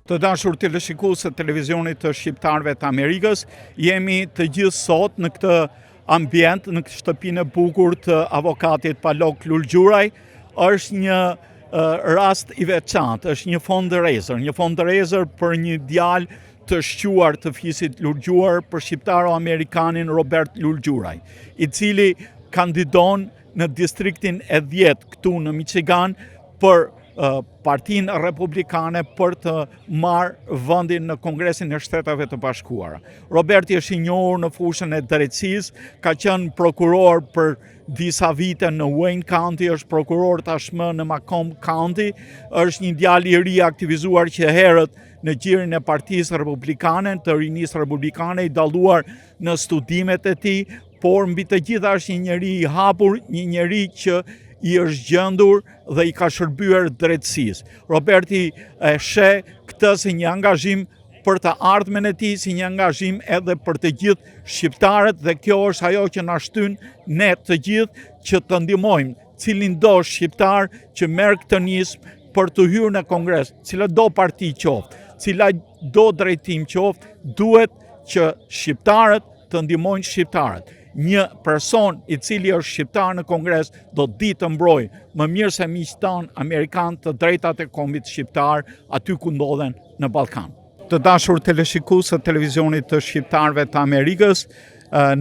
Të dashur teleshikues të televizionit të shqiptarëve të Amerikës, jemi të gjithë sot në këtë ambient, në këtë shtëpinë e bukur të avokatit Palok Lulgjuraj. Është një rast i veçantë, është një fundraiser për një djalë të shquar të Fisit Lulgjuraj për shqiptaro-amerikanin Robert Lulgjuraj, i cili kandidon në distriktin e 10 këtu në Michigan për Partinë Republikane për të marrë vendin në Kongresin e Shteteve të Bashkuara. Roberti është i njohur në fushën e drejtësisë, ka qenë prokuror për disa vite në Wayne County, është prokuror tashmë në Macomb County, është një djalë i ri aktivizuar që herët në gjirin e Partisë Republikane, të rinisë republikane, i dalluar në studimet e tij, por mbi të gjitha është një njeri i hapur, një njeri që i është gjendur dhe i ka shërbyer drejtësisë. Roberti e sheh këtë si një angazhim për të ardhmen e tij, si një angazhim edhe për të gjithë shqiptarët, dhe kjo është ajo që na shtyn ne të gjithë që të ndihmojmë cilin do shqiptar që merr këtë nismë për të hyrë në Kongres, cila do parti qoftë, cila do drejtim qoftë, duhet që shqiptarët të ndihmojnë shqiptarët. Një person i cili është shqiptar në Kongres do di të mbrojë më mirë se miqtë tanë amerikanë të drejtat e kombit shqiptar aty ku ndodhen në Ballkan. Të dashur teleshikues të televizionit të shqiptarëve të Amerikës,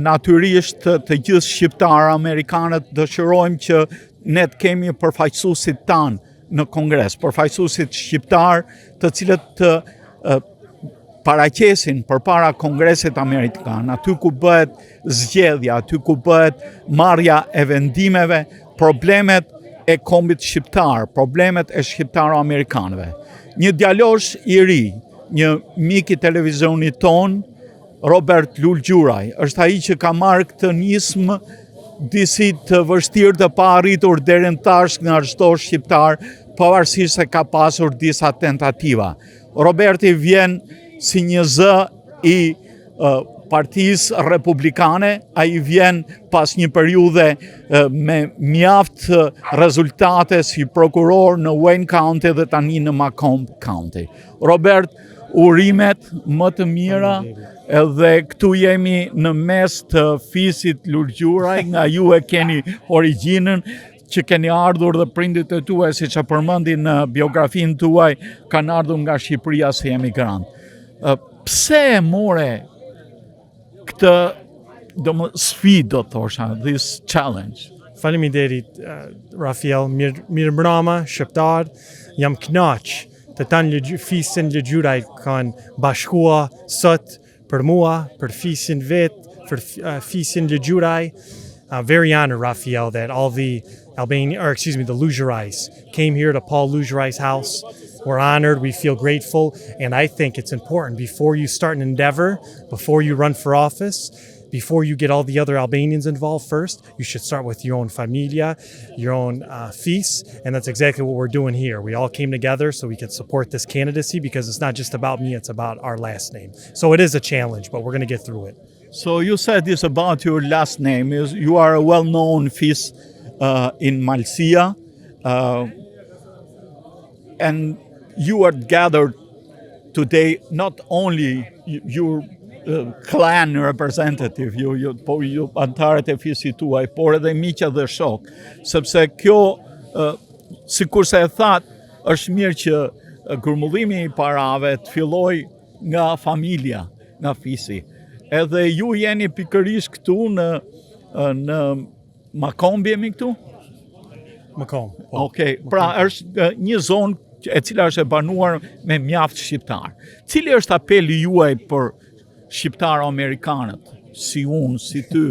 natyrisht të gjithë shqiptarë amerikanët dëshirojmë që ne të kemi përfaqësuesit tanë në Kongres, përfaqësuesit shqiptar të cilët të paraqesin përpara Kongresit Amerikan, aty ku bëhet zgjedhja, aty ku bëhet marrja e vendimeve, problemet e kombit shqiptar, problemet e shqiptaro-amerikanëve. Një djalosh i ri, një mik i televizionit ton, Robert Lulgjuraj, është ai që ka marrë këtë nismë disi të vështirë të pa arritur deri në tash nga çdo shqiptar, pavarësisht se ka pasur disa tentativa. Roberti vjen si një zë i Partisë Republikane, ai vjen pas një periudhe me mjaft rezultate si prokuror në Wayne County dhe tani në Macomb County. Robert, urimet më të mira, edhe këtu jemi në mes të Fisit Lulgjuraj, nga ju e keni origjinën, që keni ardhur dhe prindit e tuaj, siç e përmendi në biografinë tuaj, kanë ardhur nga Shqipëria si emigrant. Pse e more këtë sfidë, do thosha, this challenge? Faleminderit, Rafael, mirë mbrëma, shqiptar, jam kënaq të tanë Fisin Lulgjuraj kanë bashkua sot për mua, për Fisin vet, për Fisin Lulgjuraj. Very honored, Rafael, that all the the Lulgjurajs came here to Paul Lulgjuraj's house. We're honored, we feel grateful, and I think it's important before you start an endeavor, before you run for office, before you get all the other Albanians involved first, you should start with your own familia, your own Fis, and that's exactly what we're doing here. We all came together so we could support this candidacy because it's not just about me, it's about our last name. So it is a challenge, but we're going to get through it. So you said this about your last name. You are a well-known Fis in Malsia, and you are gathered today not only your clan representative, ju antarët e Fisit tuaj, por edhe miqë dhe shok, sepse kjo, sikurse e thatë, është mirë që grumullimi i parave të filloj nga familja, nga Fisi. Edhe ju jeni pikërisht këtu në Macomb jemi këtu? Macomb. Okej, pra është një zonë e cila është e banuar me mjaft shqiptar. Cili është apeli juaj për shqiptaro-amerikanët, si unë, si ty,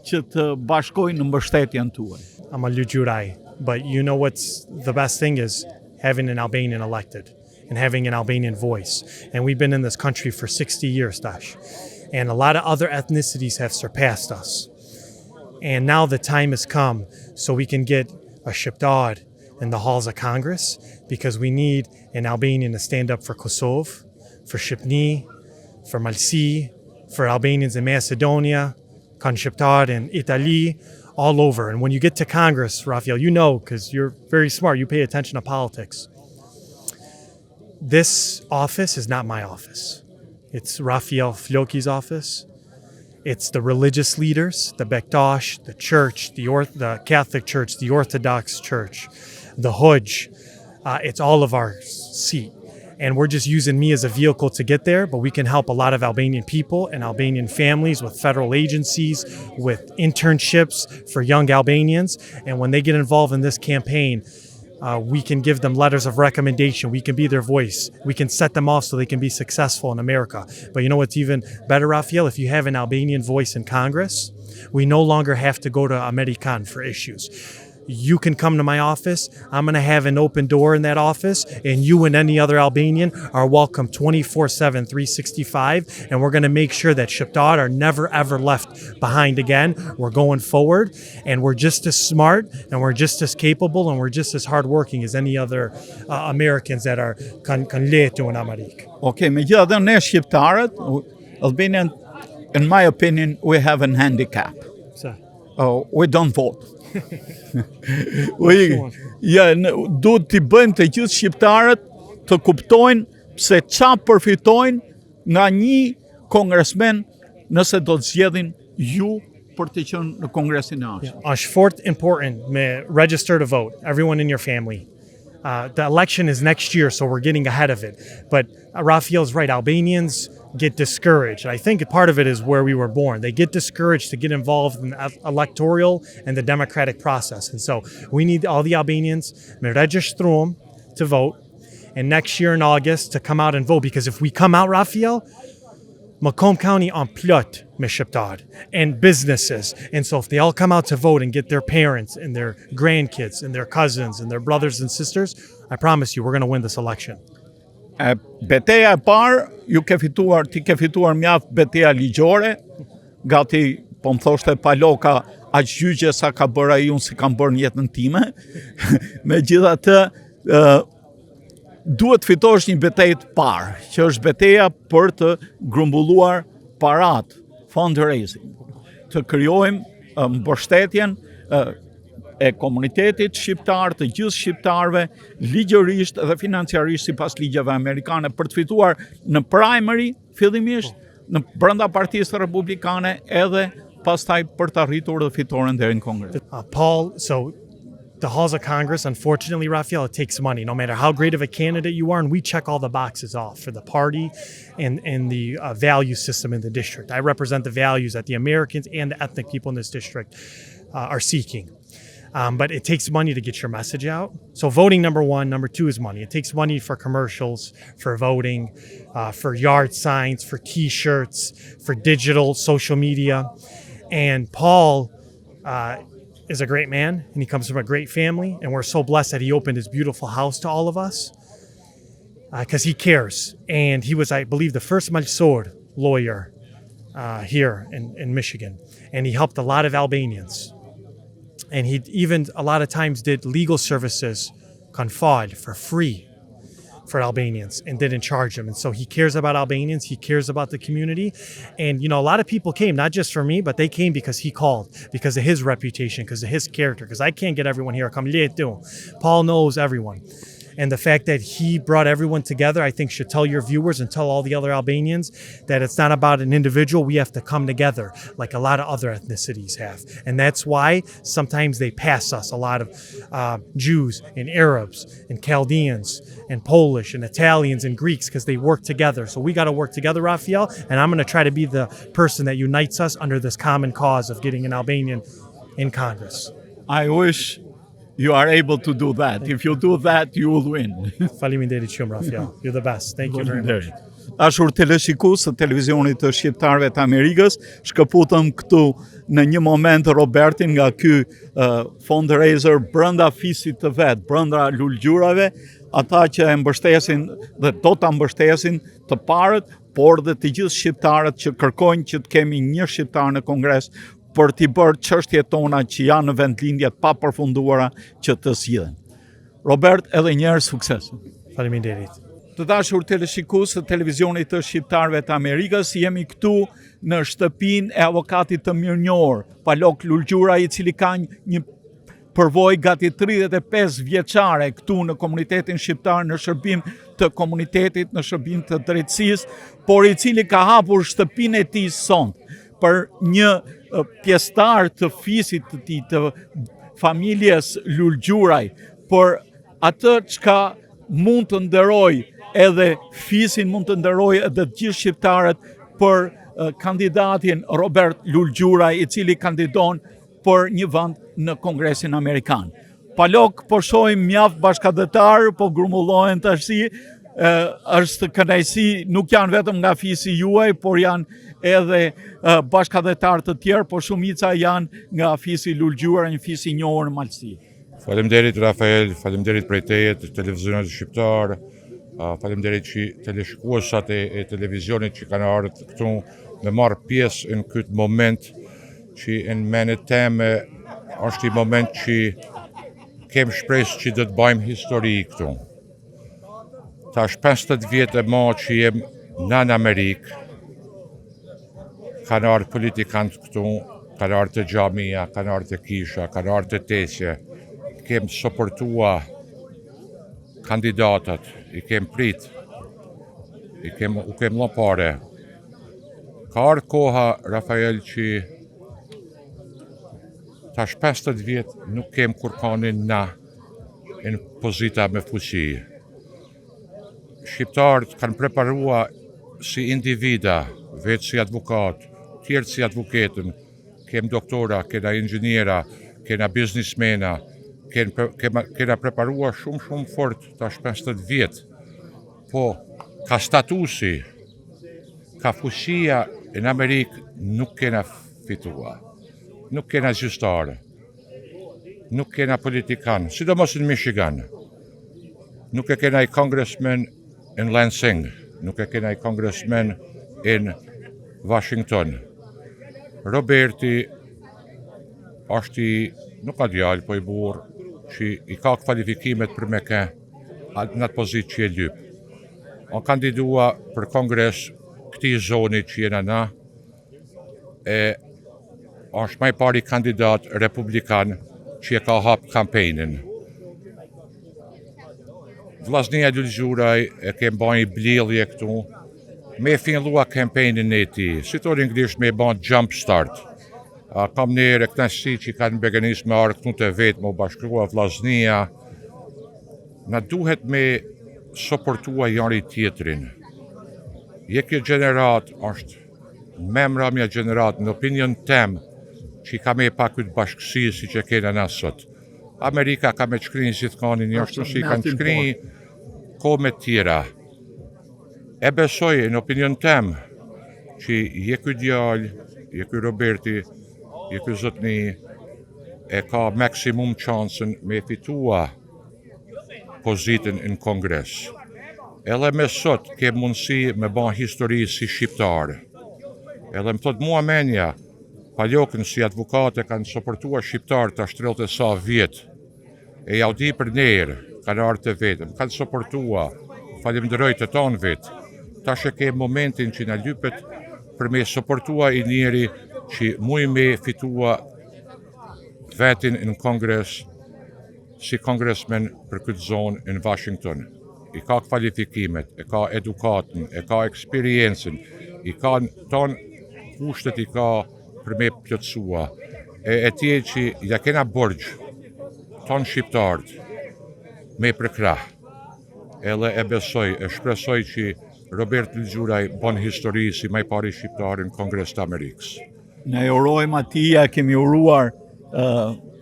që të bashkojnë në mbështetjen tuaj? I'm a Lulgjuraj, but you know what's the best thing is having an Albanian elected and having an Albanian voice. And we've been in this country for 60 years, Dash. And a lot of other ethnicities have surpassed us. And now the time has come so we can get a shqiptar in the halls of Congress, because we need an Albanian to stand up for Kosovo, for Shqipni, for Malsi, for Albanians in Macedonia, kanë shqiptar in Italy, all over. And when you get to Congress, Rafael, you know, because you're very smart, you pay attention to politics. this office is not my office. It's Raphael Flokki's office. It's the religious leaders, the Bektash, the church, the Catholic Church, the Orthodox Church, the Hajj. It's all of our seat. And we're just using me as a vehicle to get there, but we can help a lot of Albanian people and Albanian families with federal agencies, with internships for young Albanians. And when they get involved in this campaign, we can give them letters of recommendation. We can be their voice. We can set them off so they can be successful in America. But you know what's even better, Raphael? If you have an Albanian voice in Congress, we no longer have to go to American for issues. You can come to my office. I'm going to have an open door in that office, and you and any other Albanian are welcome 24/7, 365, and we're going to make sure that Shqiptar are never ever left behind again. We're going forward, and we're just as smart, and we're just as capable, and we're just as hardworking as any other Americans that are kanë letu në Amerikë. Okay, megjithatë ne shqiptarët, Albanian, in my opinion, we have an handicap. So. We don't vote. Duhet t'i bëjmë të gjithë shqiptarët të kuptojnë se qa përfitojnë nga një kongresmen nëse do të zgjedhin ju për të qenë në Kongresin e ardhshëm. Është fort important me register to vote, everyone in your family. The election is next year, so we're getting ahead of it. But Raphael's right, Albanians get discouraged. I think part of it is where we were born. They get discouraged to get involved in the electoral and the democratic process. And so we need all the Albanians me registruam to vote, and next year in August to come out and vote. Because if we come out, Raphael, Macomb County on plot me Shqiptar and businesses. And so if they all come out to vote and get their parents and their grandkids and their cousins and their brothers and sisters, I promise you we're going to win this election. Beteja e parë, ti ke fituar mjaft beteja ligjore, gati po më thoshte paloka aq gjyqe sa ka bërë ai unë si kam bërë në jetën time. Megjithatë, duhet fitosh një betejë të parë, që është beteja për të grumbulluar parat, fundraising, të krijojmë mbështetjen e komunitetit shqiptar, të gjithë shqiptarëve, ligjërisht dhe financiarisht sipas ligjeve amerikane, për të fituar në primary fillimisht, në brenda Partisë Republikane, edhe pastaj për të arritur dhe fitoren deri në Kongres. Paul, so the halls of Congress, unfortunately, Raphael, it takes money, no matter how great of a candidate you are, and we check all the boxes off for the party and the value system in the district. I represent the values that the Americans and the ethnic people in this district are seeking. But it takes money to get your message out. So voting, number one. Number two is money. It takes money for commercials, for voting, for yard signs, for T-shirts, for digital, social media. And Paul is a great man, and he comes from a great family. And we're so blessed that he opened his beautiful house to all of us because he cares. And he was, I believe, the first Malsor lawyer here in Michigan. And he helped a lot of Albanians. And he even a lot of times did legal services, konfal, for free for Albanians and didn't charge them. And so he cares about Albanians, he cares about the community. And, you know, a lot of people came, not just for me, but they came because he called, because of his reputation, because of his character, because I can't get everyone here. Paul knows everyone. And the fact that he brought everyone together, I think should tell your viewers and tell all the other Albanians that it's not about an individual. We have to come together like a lot of other ethnicities have. And that's why sometimes they pass us, a lot of Jews and Arabs and Chaldeans and Polish and Italians and Greeks, because they work together. So we got to work together, Raphael. And I'm going to try to be the person that unites us under this common cause of getting an Albanian in Congress. I wish you are able to do that. If you do that, you will win. Faleminderit shumë, Raphael. You're the best. Thank you very much. Dashur televizionist të televizionit të shqiptarëve të Amerikës, shkëputëm këtu në një moment Robertin nga ky fundraiser brenda fisit të vet, brenda Lulgjurajve, ata që e mbështesin dhe do ta mbështesin të parët, por dhe të gjithë shqiptarët që kërkojnë që të kemi një shqiptar në Kongres për t'i bërë çështjet tona që janë në vendlindjet pa përfunduara që të zgjidhen. Robert, edhe një herë sukses. Faleminderit. Të dashur teleshikues të televizionit të shqiptarëve të Amerikës, jemi këtu në shtëpinë e avokatit të mirënjohur, Palok Lulgjuraj, i cili ka një përvoj gati 35 vjeçare këtu në komunitetin shqiptar në shërbim të komunitetit, në shërbim të drejtësisë, por i cili ka hapur shtëpinë e tij sonte për një pjesëtar të fisit të tij, të familjes Lulgjuraj, por atë çka mund të nderoj edhe fisin, mund të nderoj edhe të gjithë shqiptarët për kandidatin Robert Lulgjuraj, i cili kandidon për një vend në Kongresin Amerikan. Palok po shohim mjaft bashkëdhetar, po grumbullohen tash. Është kënaqësi, nuk janë vetëm nga fisi juaj, por janë edhe bashkëdhetar të tjerë, por shumica janë nga fisi Lulgjuraj, një fis i njohur në Malësi. Faleminderit Rafael, faleminderit prej teje të televizionit shqiptar, faleminderit që teleshikuesat e televizionit që kanë ardhur këtu me marrë pjesë në këtë moment që në menet teme është i moment që kem shpresë që do të bëjmë histori këtu. Tash 50 vjetë e ma që jem në Amerikë, kanë ardhur politikantë këtu, kanë ardhur të xhamia, kanë ardhur të kisha, kanë ardhur të tesje, kem suportua kandidatat, i kem prit, u kem lopare. Ka ardhur koha, Rafael, që tash 50 vjetë nuk kem kurkanin na në pozita me fuqi. Shqiptarët kanë preparua si individa, vetë si advokat, tjerë si advokatën, kem doktora, kena inxhiniera, kena biznismena, kena preparua shumë fort tash 50 vjetë, po ka statusi, ka fuqia në Amerikë nuk kena fitua, nuk kena gjyqtarë, nuk kena politikan, sidomos në Michigan, nuk e kena i congressman në Lansing, nuk e kena i congressman në Washington. Roberti është nuk ka djalë, po i burë, që i ka kvalifikimet për me ke në atë pozitë që e lypë. On kandidua për kongres këti zoni që jena na, është maj pari kandidat republikan që e ka hapë kampenjën. Vllaznia Lulgjuraj e kem bën blidhje këtu, me fillua kampenjën e tij, si thon anglisht me bën jump start. Kam njerë e kënaqësi që kanë beganis me ardhë këtu të vetë, me bashkrua vllaznia. Na duhet me suportua njëri tjetrin. Je kjo gjenerat është memra mja gjenerat në opinion tem që ka me pa këtë bashkësi si që kena na sot. Amerika ka me qkrinë gjithkani një është nësi kanë qkrinë komet tjera. E besoj në opinion tem që je kjo djallë, je kjo Roberti, je kjo zotni e ka maksimum chansën me fitua pozitën në kongres. Edhe me sot ke mundësi me ban histori si shqiptarë. Edhe më thot mua menja, palokën si advokate kanë suportua shqiptarë të ashtrelët e sa vjetë, e jaudi për nerë, kanë ardhë të vetëm, kanë suportua, falimderoj të tonë vetë, tash e ke momentin që në lypet për me suportua i njeri që muj me fitua vetin në kongres si kongresmen për këtë zonë në Washington. I ka kvalifikimet, e ka edukatën, e ka eksperiencen, i ka tonë kushtet i ka për me plëtsua. E tje që ja kena borgjë, tonë shqiptarët, me përkra. Edhe e besoj, e shpresoj që Robert Lulgjuraj bon histori si maj pari shqiptarë në Kongres të Amerikës. Ne urojmë atia, kemi uruar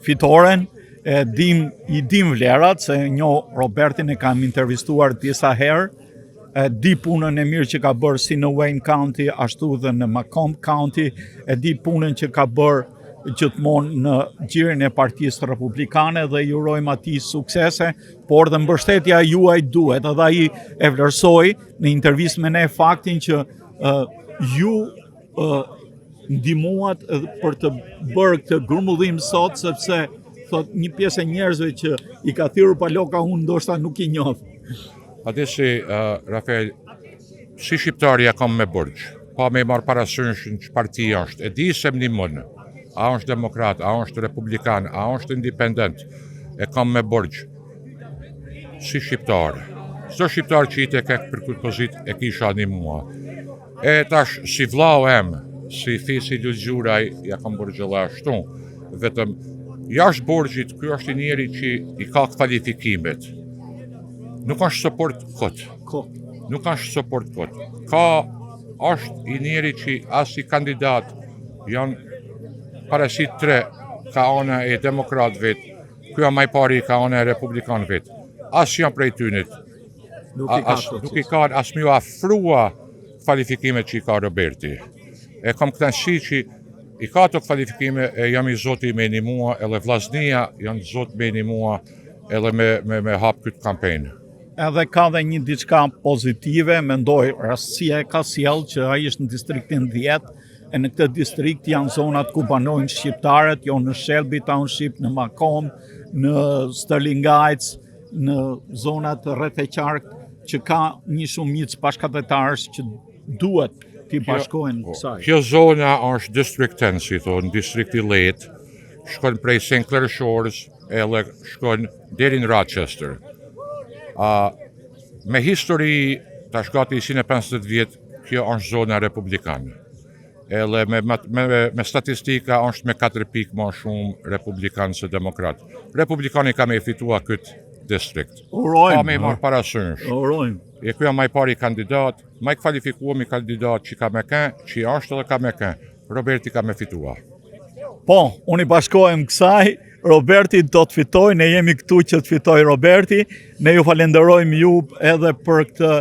fitoren, i dim vlerat, se Robertin e kam intervistuar disa herë, di punën e mirë që ka bërë si në Wayne County, ashtu dhe në Macomb County, di punën që ka bërë gjithmonë në gjirin e partisë republikane dhe ju urojmë atij suksese, por dhe mbështetja juaj duhet, edhe ai e vlerësoi në intervistë me ne faktin që ju ndihmuat për të bërë këtë grumbullim sot, sepse thot një pjesë e njerëzve që i ka thirrur paloka unë ndoshta nuk i njoh. Adesi, Rafael, si shqiptarja kam me borgjë, pa me marrë parasysh që parti është, e di se më ndihmon. a është demokrat, a është republikan, a është independent, e kam me borgjë. Si shqiptar. Çdo shqiptar që i të kek për këtë pozit e kisha një mua. E tash, si vllau em, si Fisi Lulgjuraj, ja kam borgjëlla ashtu, vetëm jashtë borgjit, ky është i njeri që i ka kvalifikimet. Nuk është support këtë. Nuk është support këtë. Është i njeri që as i kandidat janë parasit 3 ka ona e demokrat vetë, kjo maj pari ka ona e republikan vetë. As janë prej tynit. Nuk i ka as mjë afrua kvalifikimet që i ka Roberti. E kam këtënësi që i ka të kvalifikime e jam i zoti me një mua, edhe vllaznia janë zot me një mua, edhe me hap këtë kampenjë. Edhe ka dhe një diçka pozitive, mendoj rastësia e ka sjell që ai është në distriktin 10, e në këtë distrikt janë zonat ku banojnë shqiptarët, jo në Shelby Township, në Macomb, në Sterling Heights, në zonat rreth e qark, që ka një shumicë bashkëpunëtarësh që duhet t'i bashkohen kësaj. Kjo zona është district 10, si thonë, distrikti 10, shkon prej St. Clair Shores, edhe shkon deri në Rochester. Me histori, tash gati 150 vjetë, kjo është zona republikane. Edhe me statistika është me 4 pikë ma shumë republikanë se demokratë. Republikani ka me fitua këtë distrikt. Ka me marë parasysh. E kjo maj pari kandidat, maj kvalifikuemi kandidat që ka me kënë, që është edhe ka me kënë. Roberti ka me fitua. Po, unë i bashkohem kësaj, Roberti do të fitoj, ne jemi këtu që të fitoj Roberti, ne ju falenderojmë ju edhe për këtë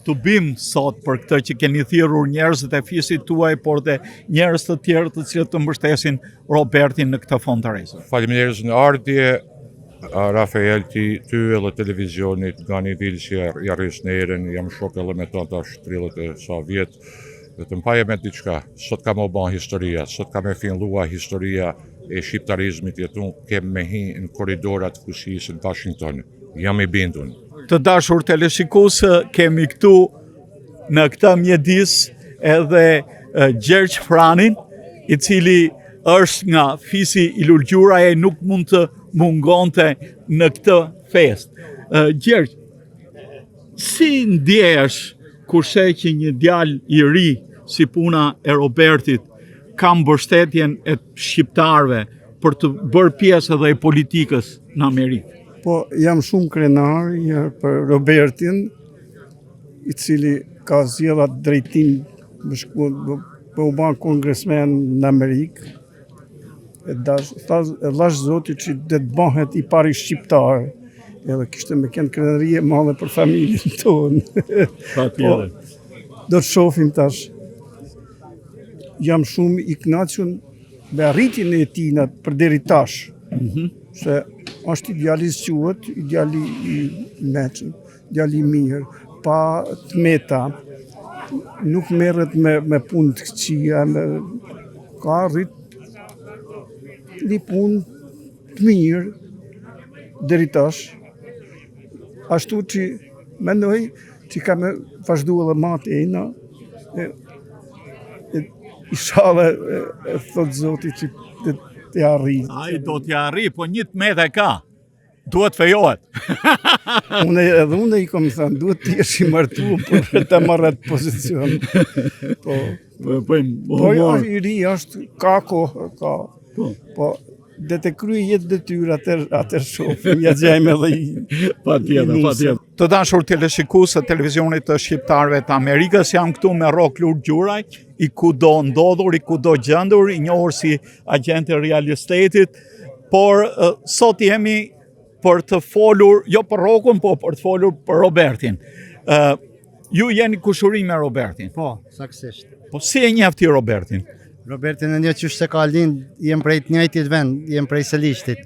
të bim sot, për këtë që keni thirrur njerëzit e fisit tuaj, por dhe njerëz të tjerë të cilët të mbështesin Robertin në këtë fondaresë. Faleminderit në ardhje, Rafael, ty edhe televizionit, nga një vilë që jarris në erën, jam shok edhe me tonë tash 30 e sa vjetë, dhe të mpaje me diçka, sot ka më ban historia, sot ka me fillua historia e shqiptarizmit jetun, kem me hi në koridorat fushisë në Washington. Jam i bindun. Të dashur teleshikues, kemi këtu në këtë mjedis edhe Gjergj Franin, i cili është nga Fisi i Lulgjuraj, nuk mund të mungonte në këtë fest. Gjergj, si ndjesh kur sheh që një djalë i ri si puna e Robertit ka mbështetjen e shqiptarëve për të bërë pjesë edhe e politikës në Amerikë? Po, jam shumë krenar për Robertin, i cili ka zgjedhur drejtim për u bën kongresmen në Amerikë. E lash zoti që dhe të bëhet i pari shqiptar, edhe kishte me kënë krenarie madhe për familjen tonë. Po, do të shohim tash. Jam shumë i kënaqur me arritjen e tij për deri tash. Se është idealist quhet, ideali i meqëm, ideali i mirë, pa të meta, nuk merret me punë të këqija, ka arrit një punë të mirë deri tash. Ashtu që mendoj që ka me vazhdu edhe matë ejna, inshallah e thot Zoti që të arri. Ai do t'ja arri, po një të metë e ka. Duhet fejohet. Unë i kom thënë, duhet të jesh i martuar për të marrë atë pozicion. Po i ri është, ka kohë, ka. Po, dhe të kryej jetë detyrë atër shofim, ja gjejmë edhe i. Patjetër. Të dashur teleshikues të televizionit të shqiptarëve të Amerikës, jam këtu me Lulgjuraj, i kudo ndodhur, i kudo gjendur, i njohur si agent i real estate-it, por sot jemi për të folur, jo për Rokun, po për të folur për Robertin. Ju jeni kushurim me Robertin? Po, saktësisht. Po si e njeh ti Robertin? Robertin e një qysh se ka lind, jem prej të njëjtit vend, jem prej Selishtit.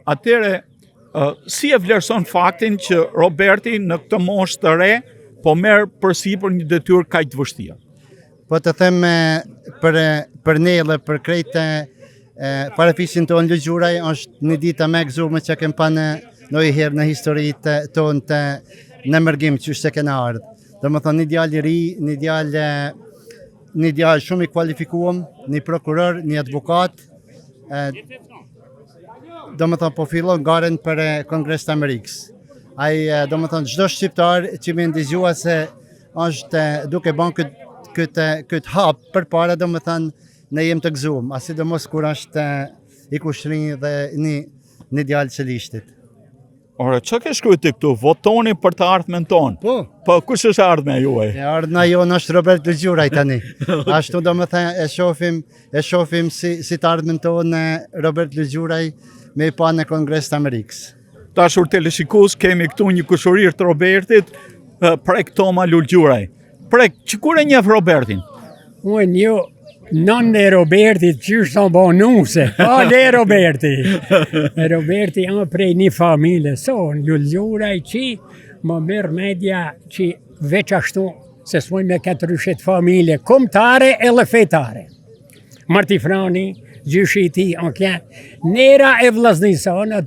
Atëre, si e vlerëson faktin që Roberti në këtë moshë të re, po merr përsipër një detyrë kaq të vështirë? Po të them për ne dhe për krejtë parafisin tonë Lulgjuraj, është një dita me gëzume që kem pa në i herë në historitë tonë të në mërgim që se kena ardhë. Dhe më thonë një djallë i ri, një djallë një djalë shumë i kualifikuar, një prokuror, një advokat. Do më thonë po fillon garen për Kongres të Amerikës. Do më thonë çdo shqiptar që më ndëgjua se është duke bën këtë hap përpara, do më thonë ne jem të gëzuar, sidomos kur është i kushtrinj dhe një djalë që lishtit. Ora, që ke shkrujti këtu? Votoni për të ardhmen tonë. Po, kush është ardhme juaj? Ardhna jonë është Robert Lulgjuraj tani. Ashtu do më thënë e shohim si të ardhmen tonë Robert Lulgjuraj me i pa në Kongres të Amerikës. Dashur teleshikues, kemi këtu një kushurir të Robertit, prek Toma Lulgjuraj. Prek, që kur e njeh Robertin? Unë një non e Robertit që është bo nuse, le Roberti. Roberti është prej një familje, son Lulgjuraj që më merë media që veç ashtu se s'moj me këtë ryshet familje, komtare e fetare. Martifrani, gjyshi ti, nera e vllaznisonat,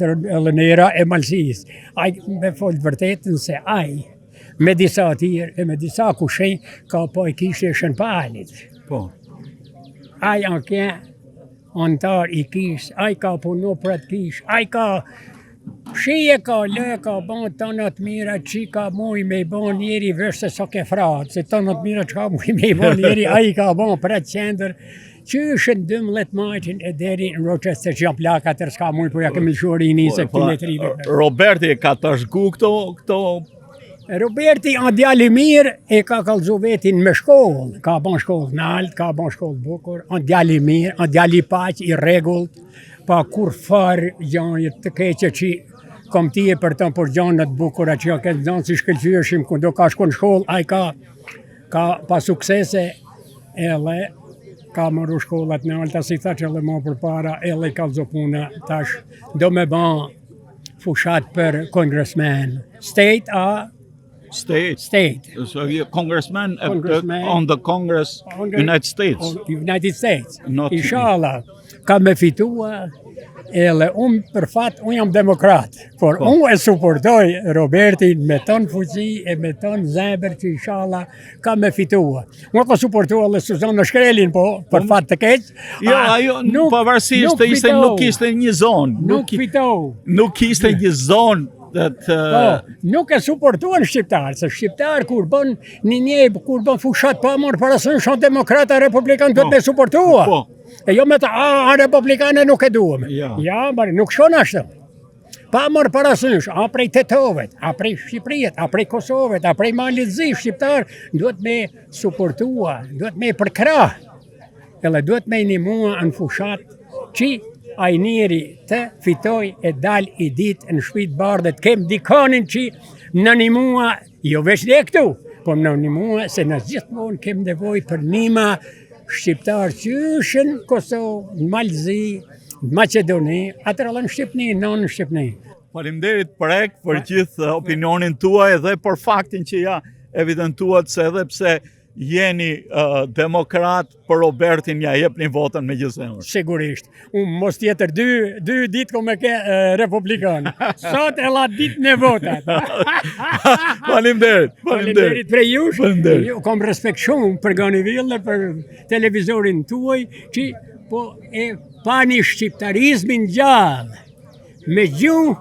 nera e malsis. Aj me folë vërtetën se aj, me disa atyre e me disa kushen, ka po e kishe shënpalit. Po. Aj antar i kish, aj ka punu për atë kish, aj ka shije ka lë, ka bon tonët mira që ka muj me i bon njeri vërse so ke fratë, se tonët mira që ka muj me i bon njeri, aj ka bon për atë qendër, që është në 12 majtin e deri në Rochester që janë plaka tërë s'ka muj, për ja kemi lëshuri i njëse këti letrive. Roberti ka të shgu këto... Roberti a djali mirë e ka kallëzu vetin me shkollë, ka bon shkollë nalt, ka bon shkollë bukur, a djali mirë, a djali paq, i regullt, pa kur farë gjanjët të keqe që kom tije për të për gjanët bukura që ja këtë zanë si shkëllqyëshim, këndo ka shku në shkollë, a i ka pa suksese, ele ka mëru shkollat në alta, si tha që ele ma për para, ele i kallëzu puna, tash do me ban fushat për Kongresmen. State. So you're congressman on the Congress, United States. United States. Not Inshallah, ka me fitua, unë për fat, unë jam demokrat, por unë e supportoj Robertin me ton fuqi e me ton zemër që inshallah ka me fitua. Unë ka supportua dhe Suzana Shkrelin, po, për fat të keq. Jo, ajo pavarësisht ishte nuk ishte një zonë. Nuk fitoj. Nuk ishte një zonë. Nuk e supportuan shqiptarë, se shqiptarë kur bën kur bën fushat pa marrë parasysh janë demokrata republikanë të me supportua. E jo me ta, republikane nuk e duhem. Ja, nuk shon ashtu. Pa marrë parasysh, a prej Tetovet, a prej Shqipërijet, a prej Kosovet, a prej Malitzi, shqiptarë duhet me supportua, duhet me përkrah. Edhe duhet me ndihmua në fushat që ai njeri të fitoj e dal i dit në shpit bardhet, kem dikonin që në një mua, jo veç dhe këtu, po në një mua se në gjithmonë kem nevoj për nima shqiptar që është në Kosovë, në Malzi, në Macedoni, atër në Shqipni, në Shqipni. Faleminderit Prek për gjithë opinionin tuaj dhe për faktin që ja evidentuat se edhe pse jeni demokrat, për Robertin ja jep një votën me gjithë zemër. Sigurisht. Unë mos tjetër dy ditë ko me ke republikanë. Sot e la ditë në votat. Faleminderit. Faleminderit prej jush. Kom respekt shumë për Ganiville, për televizorin tuaj, që po e pani shqiptarizmin gjallë. Me gjuhë,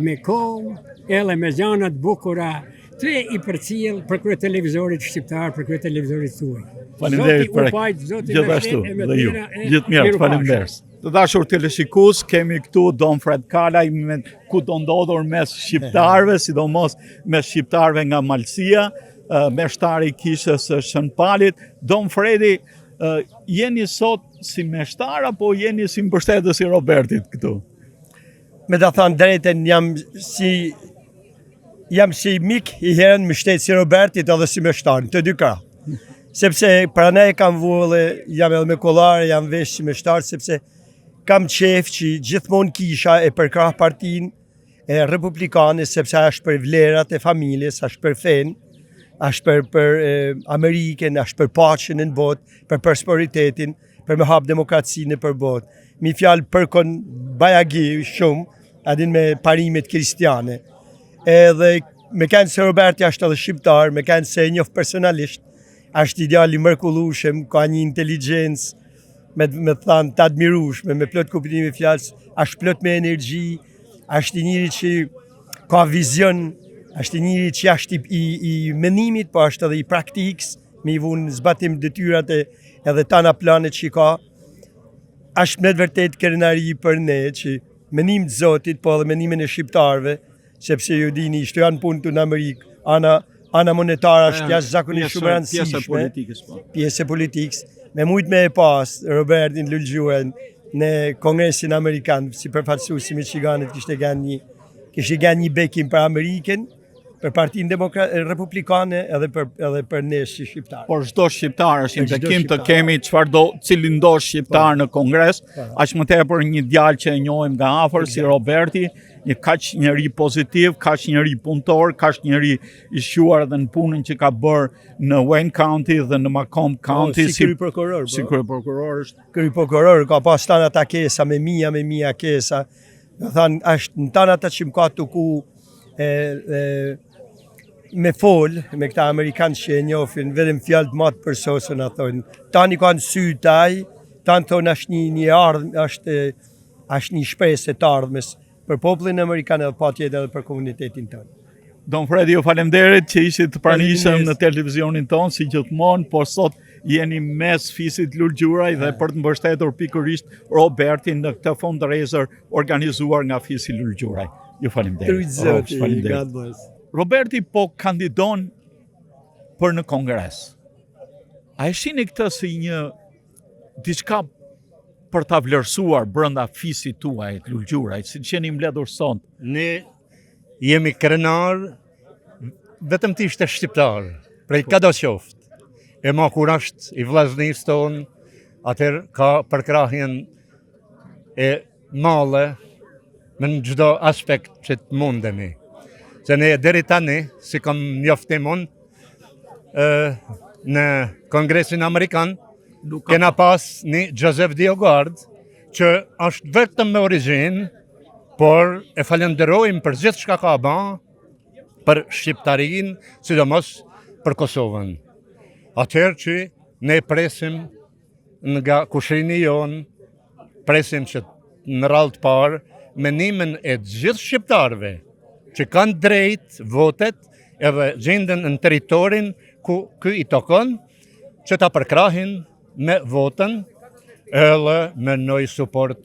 me kohë, edhe me gjanat bukura, të i përcjell për kërë televizorit shqiptar, për kërë televizorit tuaj. Faleminderit për gjithashtu dhe ju. Gjithë mirë, faleminderit. Të dashur teleshikues, kemi këtu Don Fred Kalaj, ku do ndodhur mes shqiptarëve, sidomos mes shqiptarëve nga Malësia, meshtari i kishës së Shënpalit. Don Fredi, jeni sot si meshtar apo jeni si mbështetës i Robertit këtu? Me ta thënë drejtën, jam si mik i herën mbështet si Robertit edhe si meshtar, të dy krah. Sepse pra ne kam vullë, jam edhe me kollare, jam vesh si meshtar, sepse kam qef që gjithmonë kisha e përkrah partin e republikane, sepse është për vlerat e familjes, është për fen, është për Amerikën, është për paqen në botë, për prosperitetin, për me hap demokracinë për botë. Mi fjalë përkon bajagi shumë, adin me parimet kristiane. Edhe me kanë se Roberti është edhe shqiptar, me kanë se njof personalisht, është ideal i mrekullueshëm, ka një inteligjencë me thanë të admirueshme, me plot kuptimi fjalës, është plot me energji, është i njëri që ka vizion, është i njëri që është i menimit, po është edhe i praktikës, me i vunë zbatim detyrat edhe tana planet që ka. Është me të vërtet krenari për ne që menim të Zotit, po edhe menimin e shqiptarëve, sepse ju dini, shtojan punë të në Amerikë, ana monetare është jashtë zakonisht shumë rëndësishme, pjesë e politikës, me mujtë me e pas, Robertin Lulgjuraj në Kongresin Amerikan, si përfaqësues i Michiganit, kishte gjenë një bekim për Amerikën, për Partinë Republikane edhe për ne si shqiptarë. Por çdo shqiptar është një bekim të kemi cilin do shqiptar në Kongres, aq më tepër një djalë që e njohim nga afër si Roberti, një kaq njeri pozitiv, kaq njeri punëtor, kaq njeri i shquar edhe në punën që ka bërë në Wayne County dhe në Macomb County si kryeprokuror. Si kryeprokuror është. Kryeprokuror ka pas tana takesa me mia kesa. Do thënë është në tana ata që më ka tuku me fol, me këta Amerikanë që e njofin, vetëm fjalë të matë për sosën, a thonë. Tani kanë sy taj, tanë thonë është një ardhmë, është një shpresë të ardhmës për popullin Amerikan edhe pa tjetër edhe për komunitetin tonë. Don Fredi, ju faleminderit që ishit të pranishëm në televizionin tonë, si gjithmonë, por sot jeni mes Fisit Lulgjuraj dhe për të mbështetur pikërisht Robertin në këtë fundraiser organizuar nga Fisi Lulgjuraj. Ju faleminderit. Roberti po kandidon për në Kongres. A e shihni këtë si një diçka për ta vlerësuar brenda fisit tuaj të Lulgjurajt, si që jeni mbledhur sot? Ne jemi krenar vetëm të ishte shqiptar, prej kado qoftë. E ma kur është i vllaznis tonë, atër ka përkrahjen e male me në gjdo aspekt që të mundemi. Se ne deri tani, si kam njoftim unë, në Kongresin Amerikan, kena pas një Joseph Diogard, që është vetëm me origjinë, por e falenderojmë për gjithë shka ka ba, për Shqiptarinë, sidomos për Kosovën. Atëherë që ne presim nga kushrini jonë, presim që në rallë të parë, menimin e gjithë shqiptarëve, që kanë drejt votet edhe gjenden në teritorin ku ky i tokon, që ta përkrahin me votën edhe me nëj suport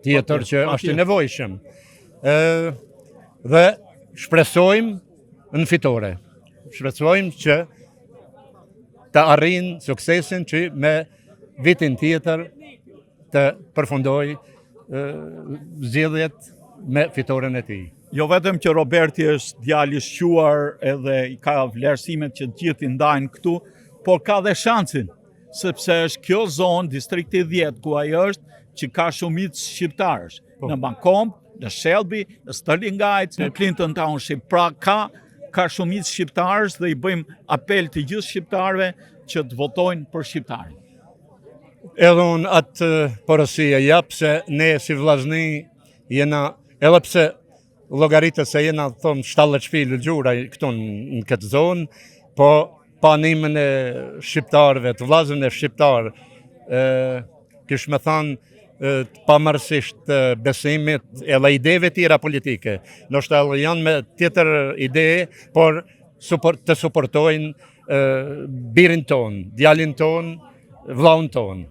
tjetër që është i nevojshëm. Dhe shpresojmë në fitore. Shpresojmë që të arrijnë suksesin që me vitin tjetër të përfundoj zgjedhjet me fitoren e tij. Jo vetëm që Roberti është djali i shquar edhe i ka vlerësimet që gjithë i ndajnë këtu, por ka dhe shansin, sepse është kjo zonë, distrikti 10, ku ai është, që ka shumicë shqiptarësh. Në Macomb, në Shelby, në Sterling Heights, në Clinton Township. Pra ka shumicë shqiptarësh dhe i bëjmë apel të gjithë shqiptarëve që të votojnë për shqiptarin. Edhe unë atë porosia jap se ne si vllazni jena, edhe pse llogaritës se jena thonë 70 shtëpi Lulgjuraj këtu në këtë zonë, po panimin e shqiptarëve, të vllazën e shqiptar, kish me thanë pamarësisht besimit edhe ideve tjera politike. Ndoshta edhe janë me tjetër ide, por të suportojnë birin ton, djalin ton, vllaun ton.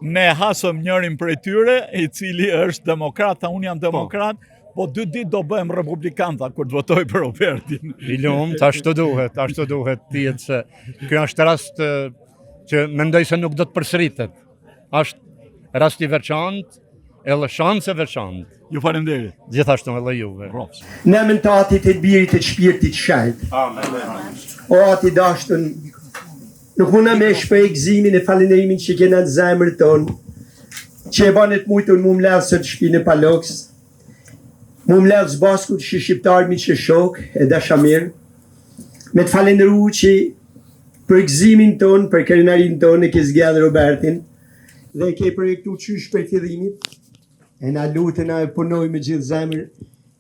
Ne hasëm njërin prej tyre, i cili është demokrat, unë jam demokrat, po 2 ditë do bëhem republikanta kur të votoj për Robertin. I lumt, ashtu duhet tjetë se kjo është rast që mendoj se nuk do të përsëritet. Është rast i veçantë, edhe shanse veçantë. Ju faleminderit. Gjithashtu edhe juve. Në emrin të Atit e të Birit e të Shpirtit Shajt. Amen. O Ati dashtën, nuk muna me shprej gëzimin e falenderimin që kena në zemër tonë, që e banet mujtë unë mu më levë së të shpinë e paloks, mu më levë zbasku të shqiptarëmi që shok e dasha mirë, me të falenderu që për gëzimin tonë, për krenarin tonë e ke zgjadë Robertin, dhe ke projektu qysh për fillimit, e na lutë na e punoj me gjithë zemër,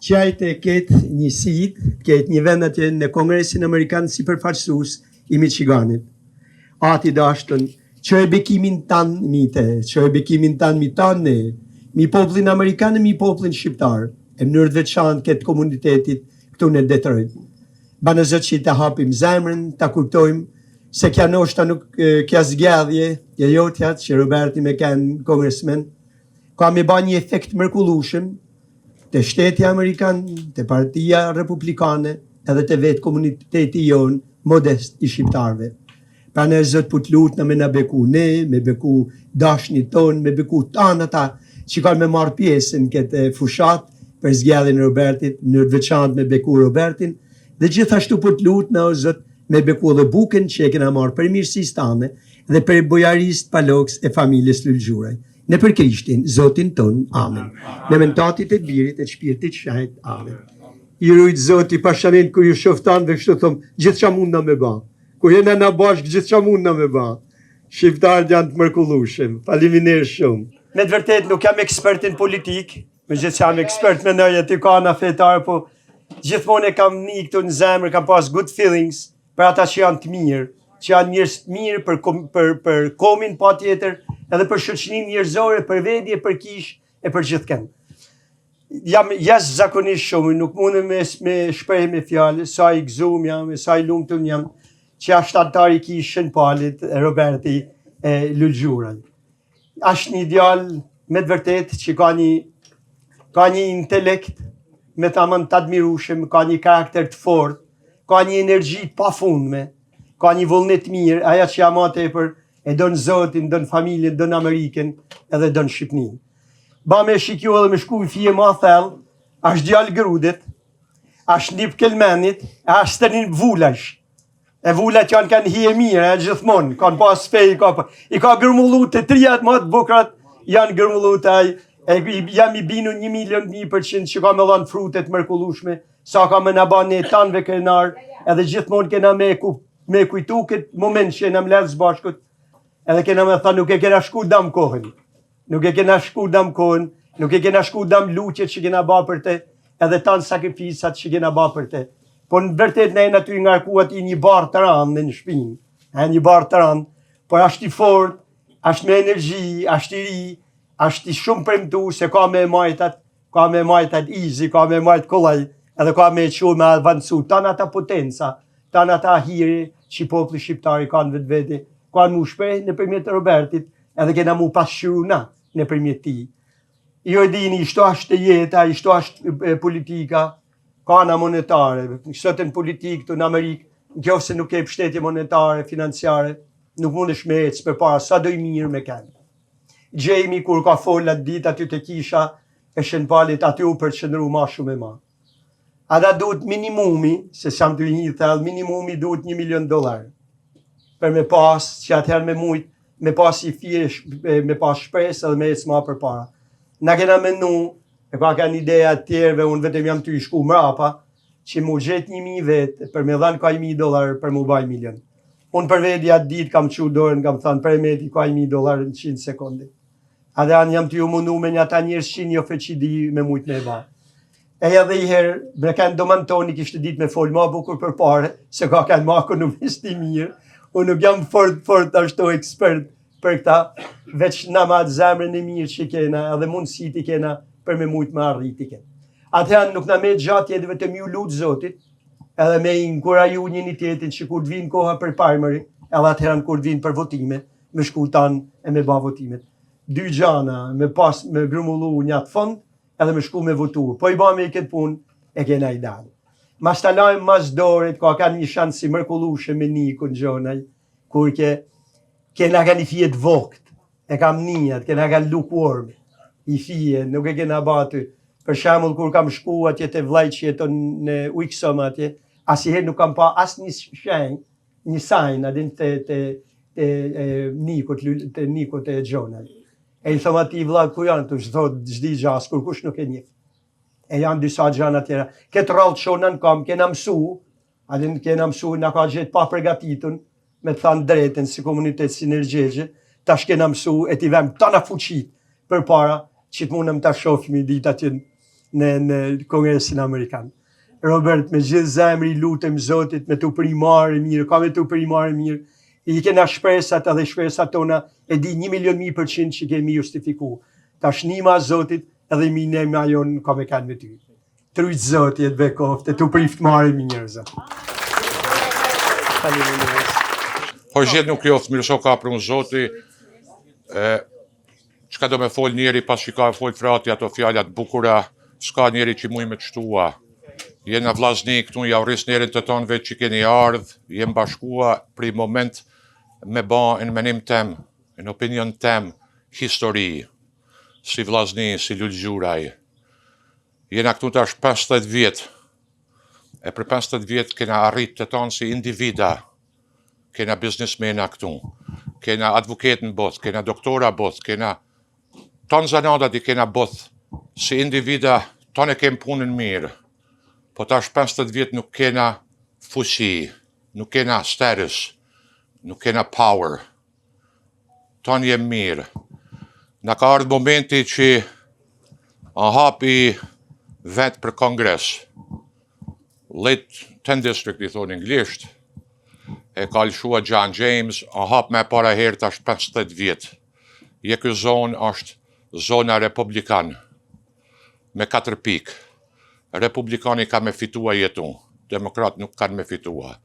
që ajtë e ketë një sit, ketë një vend atje në Kongresin Amerikan si përfaqësues i Michiganit. ati dashtën, që e bekimin tanë mite, që e bekimin tanë mi tanë, mi poplin Amerikanë, mi poplin Shqiptarë, e mënyrë të veçantë këtë komunitetit këtu në Detroit. Banë zëtë që të hapim zemrën, të kuptojmë se kja noshta nuk kja zgjadhje, ja jotjat që Roberti me kanë kongresmen, ka me ba një efekt mërkullushëm të shteti Amerikan, të partia Republikane, edhe të vetë komuniteti jonë modest i Shqiptarve. Pra në zëtë për të lutë në me në beku ne, me beku dashni tonë, me beku tanë ata që kanë me marë pjesën këtë fushat për zgjadhin Robertit, në veçantë me beku Robertin, dhe gjithashtu për të lutë në zëtë me beku dhe buken që e kena marë për mirësis tane dhe për bojarist paloks e familjes Lulgjuraj. Në për Krishtin, Zotin ton, amen. Në mentatit e të birit e të shpirtit shajt, amen. I rujtë Zoti pashanin kër ju shoftan dhe kështu thëmë, gjithë që mund në me ba. Kër jena në bashkë, gjithë që mund në me ba. Shqiptarët janë të mërkullushim, faleminderit shumë. Me të vërtet nuk jam ekspertin politik, me gjithë që jam ekspert me nëjë të ka në fetarë, po gjithmonë e kam një këtu në zemër, kam pas good feelings për ata që janë të mirë, që janë njërës të mirë për komin pa tjetër, edhe për shoqërinë njerëzore, për vedje, për kish e për gjithë kënë. Jam jasë zakonisht shumë, nuk mundë me shpreh me fjallë, sa i gëzum jam, sa i lumëtun jam, që ashtë antari kishën palit, Roberti e Lulgjuraj. Ashtë një djallë me të vërtet që ka një intelekt me të amën të admirushëm, ka një karakter të fort, ka një energji pa fundme, ka një vullnet mirë, aja që jam atë e për e donë Zotin, donë familjen, donë Ameriken, edhe donë Shqipnin. Ba me shikju edhe me shku i fije ma thellë, ashtë djallë grudit, ashtë njip kelmenit, ashtë të një vullash. E vullat janë kanë hije mirë, gjithmonë, kanë pas fej, i ka gërmullu të trijat më të bukrat, janë gërmullu të jam i binu 1.100.000% që ka me dhanë frutet mërkullushme, sa ka me në banë e tanve krenar, edhe gjithmonë kena me kujtu këtë moment që jena më levës bashkët, edhe kena me tha nuk e kena shku dam kohën, nuk e kena shku dam kohën, nuk e kena shku dam luqet që kena ba për te, edhe tanë sakrifisat që kena ba për te. Po në vërtet ne aty ngarkuat i një barë të ranë në shpinë, një barë të ranë, por ashtë i fort, ashtë me energji, ashtë i ri, ashtë i shumë premtu se ka me majtat easy, ka me majt kollaj, edhe ka me qo me avancu, tanë ata potenca, tanë ata hiri që popli shqiptari kanë vetë vete, kanë mu shprej në përmjet Robertit, edhe kena mu pasqyru na në përmjet ti. Jo e dini, ishto ashtë jeta, ishto ashtë politika, kana monetare, sotën politikë të në Amerikë, në kjo se nuk e pështetje monetare, financiare, nuk mund është me ecë për para, sa doj mirë me kenë. Gjejmi kur ka follat dit aty të kisha, e shenpalit aty u për qëndru ma shumë e ma. Ada duhet minimumi, se sham të një thellë, minimumi duhet $1 milion, për me pas, që atëherë me mujtë, me pas i fje, me pas shpresë edhe me ecë ma për para. Na kena menu, e ka kanë ideja tjerve, unë vetëm jam të i shku mrapa, që mu gjetë 1.000 vetë, për me dhanë ka $1.000 për mu baj milion. Unë për vedi atë ditë kam qu dorën, kam thënë për e meti ka $1.000 në 100 sekonde. A dhe anë jam të ju mundu me një ata njërës që një ofë që di me mujtë me ba. E edhe i herë, me kanë do mantoni kishtë ditë me folë ma bukur për pare, se ka kanë ma ekonomist i mirë, unë nuk jam fort ashtu ekspert për këta, veç në ma të zemrën e mirë që kena, edhe mundësit i kena, për me mujtë me arritike. Atëherë nuk në me gjatë edhe vetëm ju lutë Zotit, edhe me inkuraju një tjetin që kur të vinë koha për primary, edhe atëherën kur të vinë për votime, me shku tanë e me ba votimet. 2 gjana, me grumullu një atë fond, edhe me shku me votu. Po i ba me i këtë pun, e kena i dalë. Mas të lajmë mas dorit, ka kanë një shanë si mërkullushe me një kënë gjonaj, kur kena ka një fjet vokt, e kam njët, kena ka lukewarm, i fije, nuk e kena batu. Për shemull, kur kam shku atje të vlajt që jeton në Wixom atje, asiher nuk kam pa as një shenjë, një sajnë, adin të nikot e gjonaj. E i thoma ti vlad ku janë, të thot gjdi gjas, kur kush nuk e njef. E janë disa gjana tjera. Këtë rallë qonën kam, kena mësu, adin kena mësu, në ka gjithë pa përgatitun, me të thanë drejten si komunitet sinergjegje, tash kena mësu, e ti vem tana fuqit për para, që të mundëm të shofimi dit aty në Kongresin Amerikan. Robert, me gjithë zemri lutëm Zotit me të primarë mirë, ka me të primarë mirë, I kena shpresat edhe shpresat tona e di 1.000.000% që kemi justifiku. Tash nima Zotit edhe mine me ajo në kam e kanë me ty. Trujt Zotit e të bekoft e të prift marrim njerëza. Po gjithë nuk joftë, mirëso ka për unë Zoti, çka do me fol njeri pas që ka fol frati ato fjallat bukura, s'ka njeri që muj me të shtua. Jena vllazni këtu, ja urris njerin të tonëve që keni ardhë, jem bashkua për i moment me ba në menim tem, në opinion tem, histori, si vllazni, si Lulgjuraj. Jena këtu tash 50 vjetë, e për 50 vjetë kena arrit të tonë si individa, kena biznismena këtu, kena advokatën both, kena doktora both, kena tonë zanadat i kena both, si individa, tonë e kem punën mirë, po tash 50 vjetë nuk kena fuqi, nuk kena status, nuk kena power, tonë jem mirë. Në ka ardhë momenti që a hapi vetë për Kongres, late 10 district i thonë inglisht, e ka lëshua John James, a hap me para herë tash 50 vjetë. Je ky zonë është zona republikan, me 4 pikë. Republikani ka me fitua jetu, demokrat nuk kanë me fitua.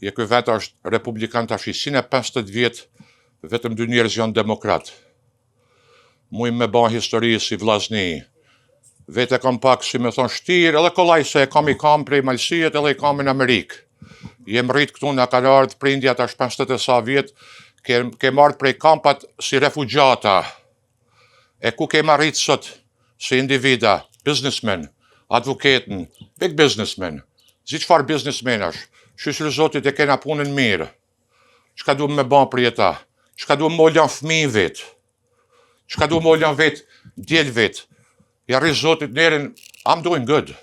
Je ky vetë është republikan tash i 150 vjetë, vetëm 2 njerëz janë demokrat. Muj me ba histori si vllazni. Vete kam pak si me thonë shtirë, edhe kollaj se kam i kam prej Malsijet edhe i kam në Amerikë. Jem rrit këtu në kanë ardhë prindja tash 50 e sa vjetë, kem ardhë prej kampat si refugjata. E ku kem arrit sot si individa, businessmen, advokatën, big businessmen, zi qfar businessmen është, shqyshër Zotit e kena punën mirë, qka du me ban për jeta, qka du me oljan fmi vetë, qka du me oljan vetë, djel vetë, ja rrisë Zotit njerën, I'm doing good,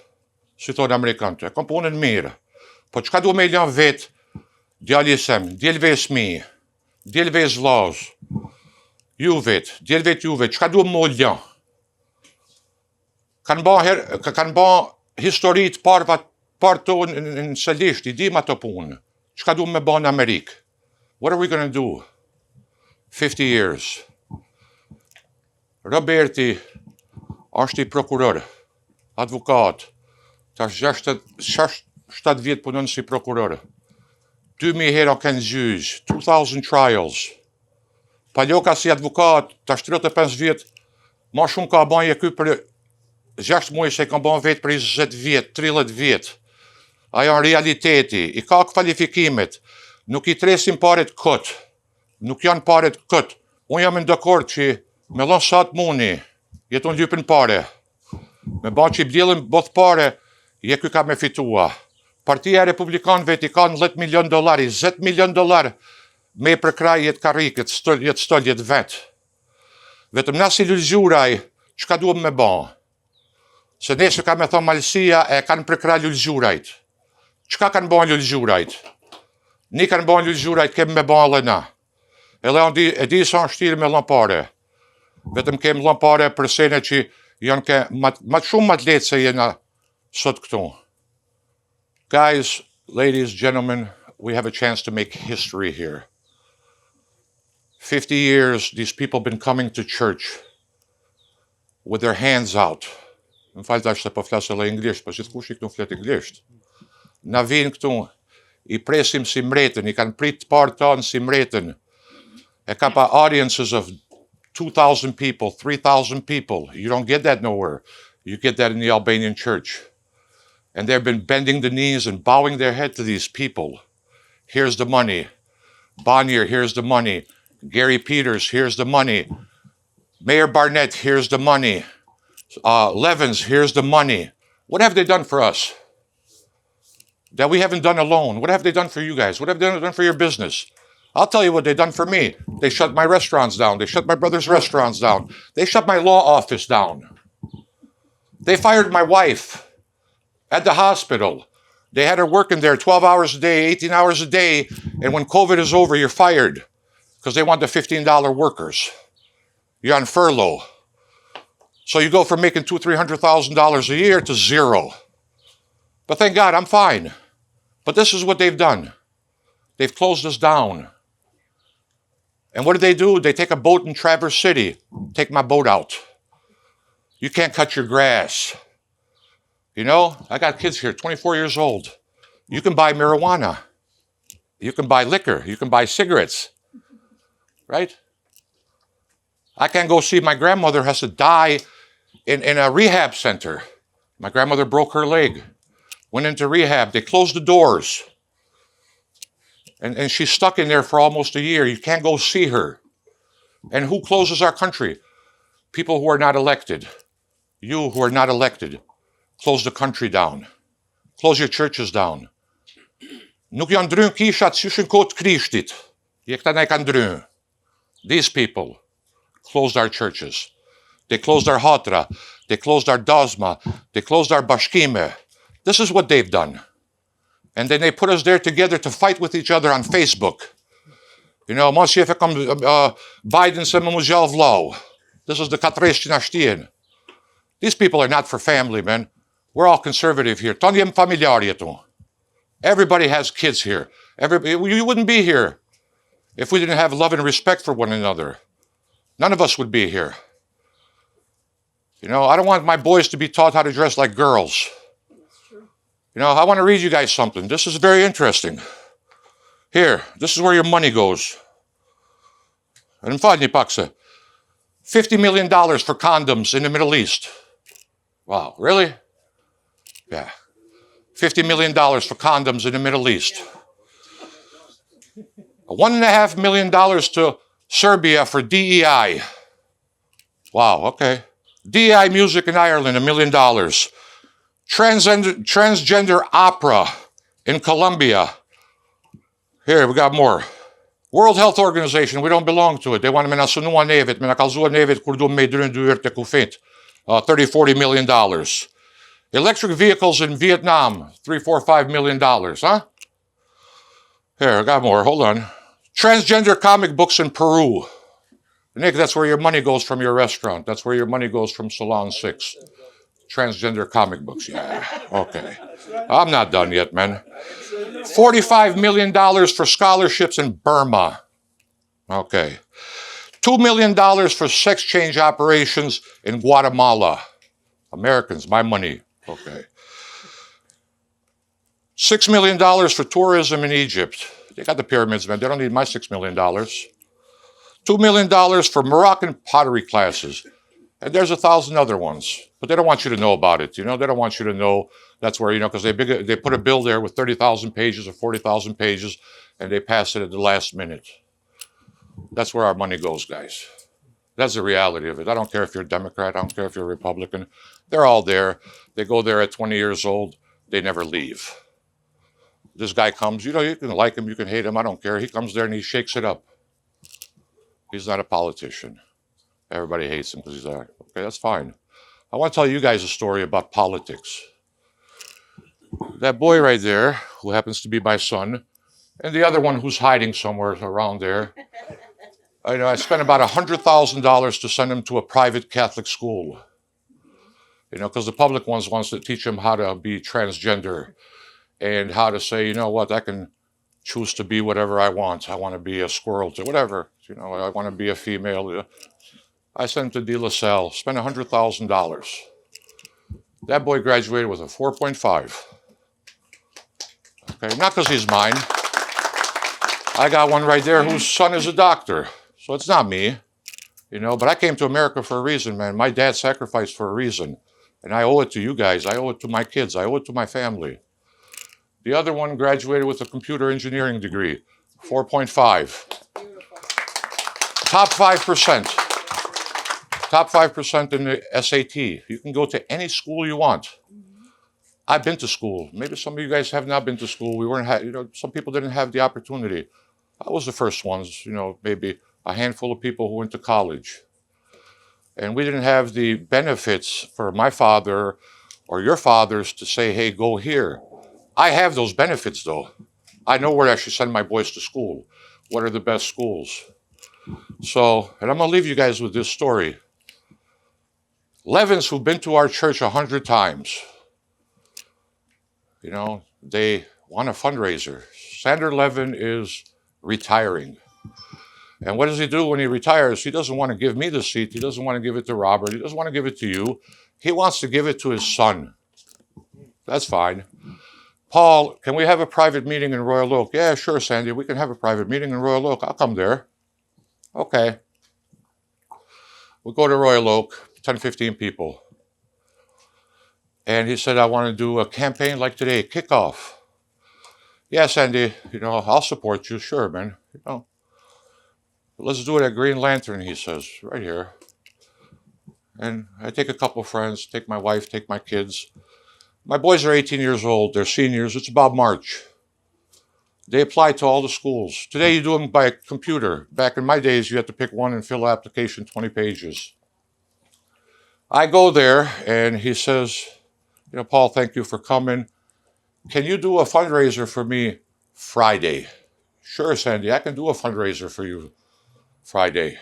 si thonë Amerikantë, kom punën mirë, po qka du me oljan vetë, djalisem, djelve smi, djelve zvlaz, ju vetë, djelve ju vetë, qka du me oljan, kanë ba historit parë tonë në sëllisht, i dim ato punë. Qka du me ba në Amerikë? What are we going to do? 50 years. Roberti është i prokuror, advokat, tash 7 vjetë punon si prokuror. 2000 hera kënë gjyż, 2000 trials. Paljoka si advokat, tash 35 vjetë, ma shumë ka banje ky për 6 muaj se kam ban vetë për 20 vjetë, 30 vjetë. Ajo në realiteti, i ka kvalifikimet, nuk i tresim paret këtë, nuk janë paret këtë. Unë jam në dakord që me lën sa të muni, jetu në lypin pare. Me ban që i bdjellim both pare, je ky ka me fitua. Partia Republikanëve ti ka $10 milion, $20 milion me përkraj jetë karikët, jetë stol, jetë vetë. Vetëm nasi Lulgjuraj, qka duhem me ban? Se nesër ka me thonë Malsia e kanë përkra Lulgjurajt. Qka kanë ban Lulgjurajt? Ni kanë ban Lulgjurajt, kemë me ban edhe na. Edhe e di sa në shtirë me lampare. Vetëm kemë lampare për sene që janë ke shumë më të letë se jena sot këtu. Guys, ladies, gentlemen, we have a chance to make history here. 50 years, these people have been coming to church with their hands out. Më falë tash se po flasë edhe inglisht, po gjithkush i këtu flet inglisht. Na vinë këtu, i presim si mretën, i kanë prit parë tanë si mretën. E ka pa audiences of 2,000 people, 3,000 people. You don't get that nowhere. You get that in the Albanian church. And they've been bending the knees and bowing their head to these people. Here's the money. Bonnier, here's the money. Gary Peters, here's the money. Mayor Barnett, here's the money. Levins, here's the money. What have they done for us that we haven't done alone? What have they done for you guys? What have they done for your business? I'll tell you what they've done for me. They shut my restaurants down. They shut my brother's restaurants down. They shut my law office down. They fired my wife at the hospital. They had her working there 12 hours a day, 18 hours a day, and when COVID is over, you're fired because they want the $15 workers. You're on furlough. So you go from making $200,000-300,000 a year to zero. But thank God, I'm fine. But this is what they've done. They've closed us down. And what do? They take a boat in Traverse City, take my boat out. You can't cut your grass. You know, I got kids here, 24 years old. You can buy marijuana. You can buy liquor. You can buy cigarettes. Right? I can't go see my grandmother has to die in a rehab center. My grandmother broke her leg, went into rehab. They closed the doors. And she's stuck in there for almost a year. You can't go see her. And who closes our country? People who are not elected. You who are not elected. Close the country down. Close your churches down. Nuk janë ndryn kishat si kohë të Krishtit. Këta na kanë ndryn. These people closed our churches. They closed our hatra. They closed our dasma. They closed our bashkime. This is what they've done. And then they put us there together to fight with each other on Facebook. You know, mos je kom Biden se më muzjall vlau. This is the katresh dynasty. These people are not for family, man. We're all conservative here. Ton jem familjarje tu. Everybody has kids here. You wouldn't be here if we didn't have love and respect for one another. None of us would be here. You know, I don't want my boys to be taught how to dress like girls. You know, I want to read you guys something. This is very interesting. Here, this is where your money goes. $50 million for condoms in the Middle East. Wow, really? Yeah. $50 million for condoms in the Middle East. $1.5 million to Serbia for DEI. Wow, okay. DEI music in Ireland, $1 million. Transgender opera in Colombia. Here, we got more. World Health Organization, we don't belong to it. They want me na sunua nevet, me na kalzua nevet kur du me dryn dyert te kufit. $30-40 million. Electric vehicles in Vietnam, $3-5 million, huh? Here, I got more, hold on. Transgender comic books in Peru. Nick, that's where your money goes from your restaurant. That's where your money goes from Salon 6. Transgender comic books, yeah, okay. I'm not done yet, man. $45 million for scholarships in Burma. Okay. $2 million for sex change operations in Guatemala. Americans, my money. Okay. $6 million for tourism in Egypt. They got the pyramids, man. They don't need my $6 million. $2 million for Moroccan pottery classes. And there's 1,000 other ones. But they don't want you to know about it. You know, they don't want you to know that's where, you know, because they put a bill there with 30,000 pages or 40,000 pages, and they pass it at the last minute. That's where our money goes, guys. That's the reality of it. I don't care if you're a Democrat. I don't care if you're a Republican. They're all there. They go there at 20 years old. They never leave. This guy comes, you know, you can like him, you can hate him. I don't care. He comes there and he shakes it up. He's not a politician. Everybody hates him because he's there. Okay, that's fine. I want to tell you guys a story about politics. That boy right there, who happens to be my son, and the other one who's hiding somewhere around there, I spent about $100,000 to send him to a private Catholic school. You know, because the public ones wants to teach him how to be transgender and how to say, you know what, I can choose to be whatever I want. I want to be a squirrel, to whatever. You know, I want to be a female. I sent him to De La Salle, spent $100,000. That boy graduated with a 4.5. Okay, not because he's mine. I got one right there whose son is a doctor. So it's not me, you know, but I came to America for a reason, man. My dad sacrificed for a reason. And I owe it to you guys. I owe it to my kids. I owe it to my family. The other one graduated with a computer engineering degree, 4.5. Top 5%. Top 5% in the SAT. You can go to any school you want. I've been to school. Maybe some of you guys have not been to school. We weren't, you know, some people didn't have the opportunity. I was the first ones, you know, maybe a handful of people who went to college. And we didn't have the benefits for my father or your fathers to say, hey, go here. I have those benefits, though. I know where I should send my boys to school. What are the best schools? So, and I'm going to leave you guys with this story. Levins, who've been to our church 100 times, you know, they want a fundraiser. Sander Levin is retiring. And what does he do when he retires? He doesn't want to give me the seat. He doesn't want to give it to Robert. He doesn't want to give it to you. He wants to give it to his son. That's fine. Paul, can we have a private meeting in Royal Oak? Yeah, sure, Sandy. We can have a private meeting in Royal Oak. I'll come there. Okay. We'll go to Royal Oak, 10, 15 people. And he said, I want to do a campaign like today, kickoff. Yeah, Sandy, I'll support you. Sure, man. Let's do it at Green Lantern, he says, right here. And I take a couple friends, take my wife, take my kids. My boys are 18 years old. They're seniors. It's about March. They apply to all the schools. Today you do them by computer. Back in my days, you had to pick one and fill an application, 20 pages. I go there and he says, Paul, thank you for coming. Can you do a fundraiser for me Friday? Sure, Sandy, I can do a fundraiser for you Friday.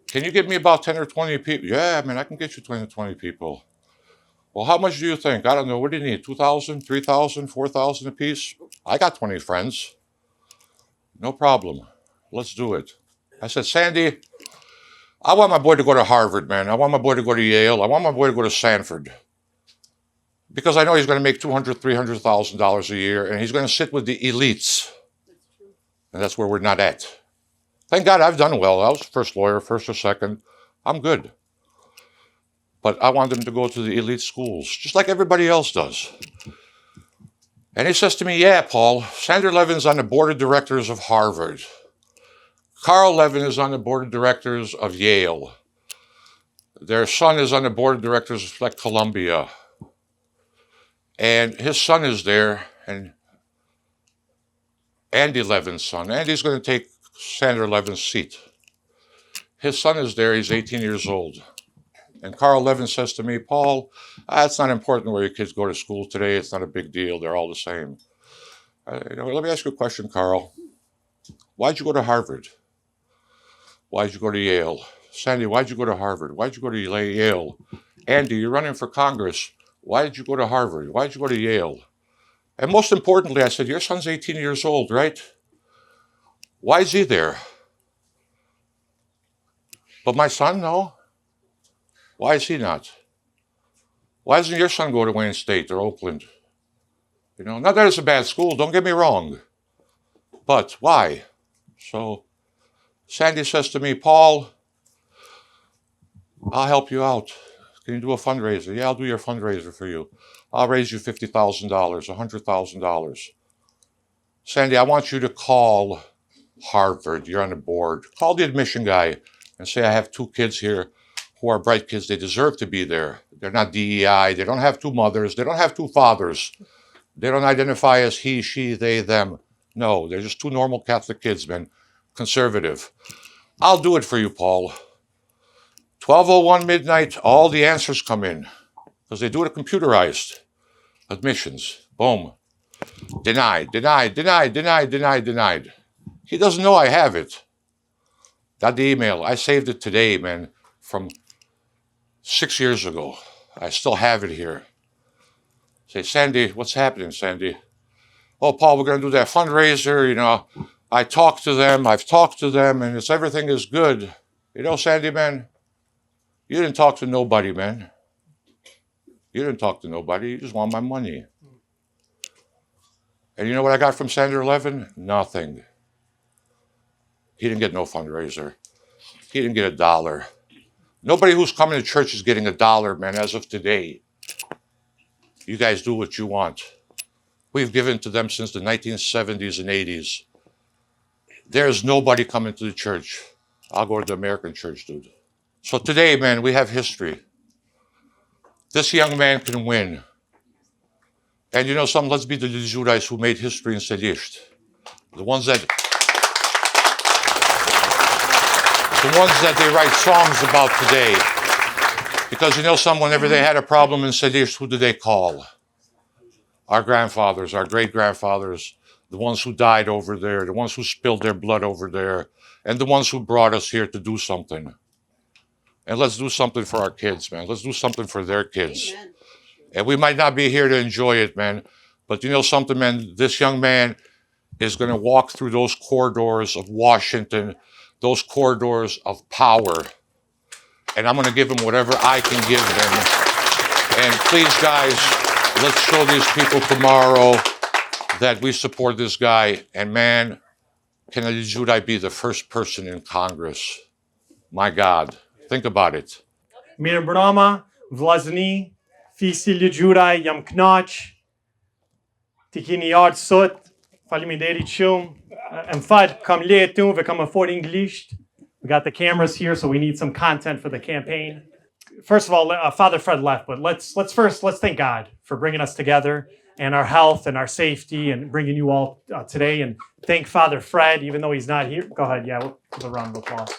Can you get me about 10 or 20 people? Yeah, man, I can get you 20 or 20 people. Well, how much do you think? I don't know. What do you need? 2,000, 3,000, 4,000 a piece? I got 20 friends. No problem. Let's do it. I said, Sandy, I want my boy to go to Harvard, man. I want my boy to go to Yale. I want my boy to go to Stanford. Because I know he's going to make $200,000, $300,000 a year, and he's going to sit with the elites. And that's where we're not at. Thank God I've done well. I was first lawyer, first or second. I'm good. But I want them to go to the elite schools, just like everybody else does. And he says to me, yeah, Paul, Sandra Levin's on the board of directors of Harvard. Carl Levin is on the board of directors of Yale. Their son is on the board of directors of Columbia. And his son is there, and Andy Levin's son. Andy's going to take Sandra Levin's seat. His son is there. He's 18 years old. And Carl Levin says to me, Paul, it's not important where your kids go to school today. It's not a big deal. They're all the same. Let me ask you a question, Carl. Why'd you go to Harvard? Why'd you go to Yale? Sandy, why'd you go to Harvard? Why'd you go to Yale? Andy, you're running for Congress. Why did you go to Harvard? Why did you go to Yale? And most importantly, I said, your son's 18 years old, right? Why is he there? But my son, no. Why is he not? Why doesn't your son go to Wayne State or Oakland? Not that it's a bad school, don't get me wrong. But why? So Sandy says to me, Paul, I'll help you out. Can you do a fundraiser? Yeah, I'll do your fundraiser for you. I'll raise you $50,000, $100,000. Sandy, I want you to call Harvard. You're on the board. Call the admission guy and say, I have 2 kids here who are bright kids. They deserve to be there. They're not DEI. They don't have 2 mothers. They don't have 2 fathers. They don't identify as he, she, they, them. No, they're just 2 normal Catholic kids, man. Conservative. I'll do it for you, Paul. 12:01 midnight, all the answers come in. Because they do it computerized. Admissions. Boom. Denied, denied, denied, denied, denied, denied. He doesn't know I have it. Got the email. I saved it today, man, from 6 years ago. I still have it here. Say, Sandy, what's happening, Sandy? Oh, Paul, we're going to do that fundraiser. I talked to them. I've talked to them, and everything is good. Sandy, man, you didn't talk to nobody, man. You didn't talk to nobody. You just want my money. And you know what I got from Sandra Levin? Nothing. He didn't get no fundraiser. He didn't get $1. Nobody who's coming to church is getting $1, man, as of today. You guys do what you want. We've given to them since the 1970s and 80s. There's nobody coming to the church. I'll go to the American church, dude. So today, man, we have history. This young man can win. And let's be the Lulgjurajs who made history in Selicht. The ones that they write songs about today. Because whenever they had a problem in Selicht, who did they call? Our grandfathers, our great-grandfathers, the ones who died over there, the ones who spilled their blood over there, and the ones who brought us here to do something. And let's do something for our kids, man. Let's do something for their kids. Amen. And we might not be here to enjoy it, man. But something, man, this young man is going to walk through those corridors of Washington, those corridors of power. And I'm going to give him whatever I can give him. And please, guys, let's show these people tomorrow that we support this guy. And man, can Lulgjuraj be the first person in Congress? My God, think about it. Mirë mbrëma, vllazni, Fisi Lulgjuraj, jam knaq. Ti keni ardhur sot. Faleminderit shumë. Më fal, kam letë unë, kam fort anglisht. We got the cameras here, so we need some content for the campaign. First of all, Father Fred left, but let's thank God for bringing us together and our health and our safety and bringing you all today. And thank Father Fred, even though he's not here. Go ahead, yeah, we'll give a round of applause.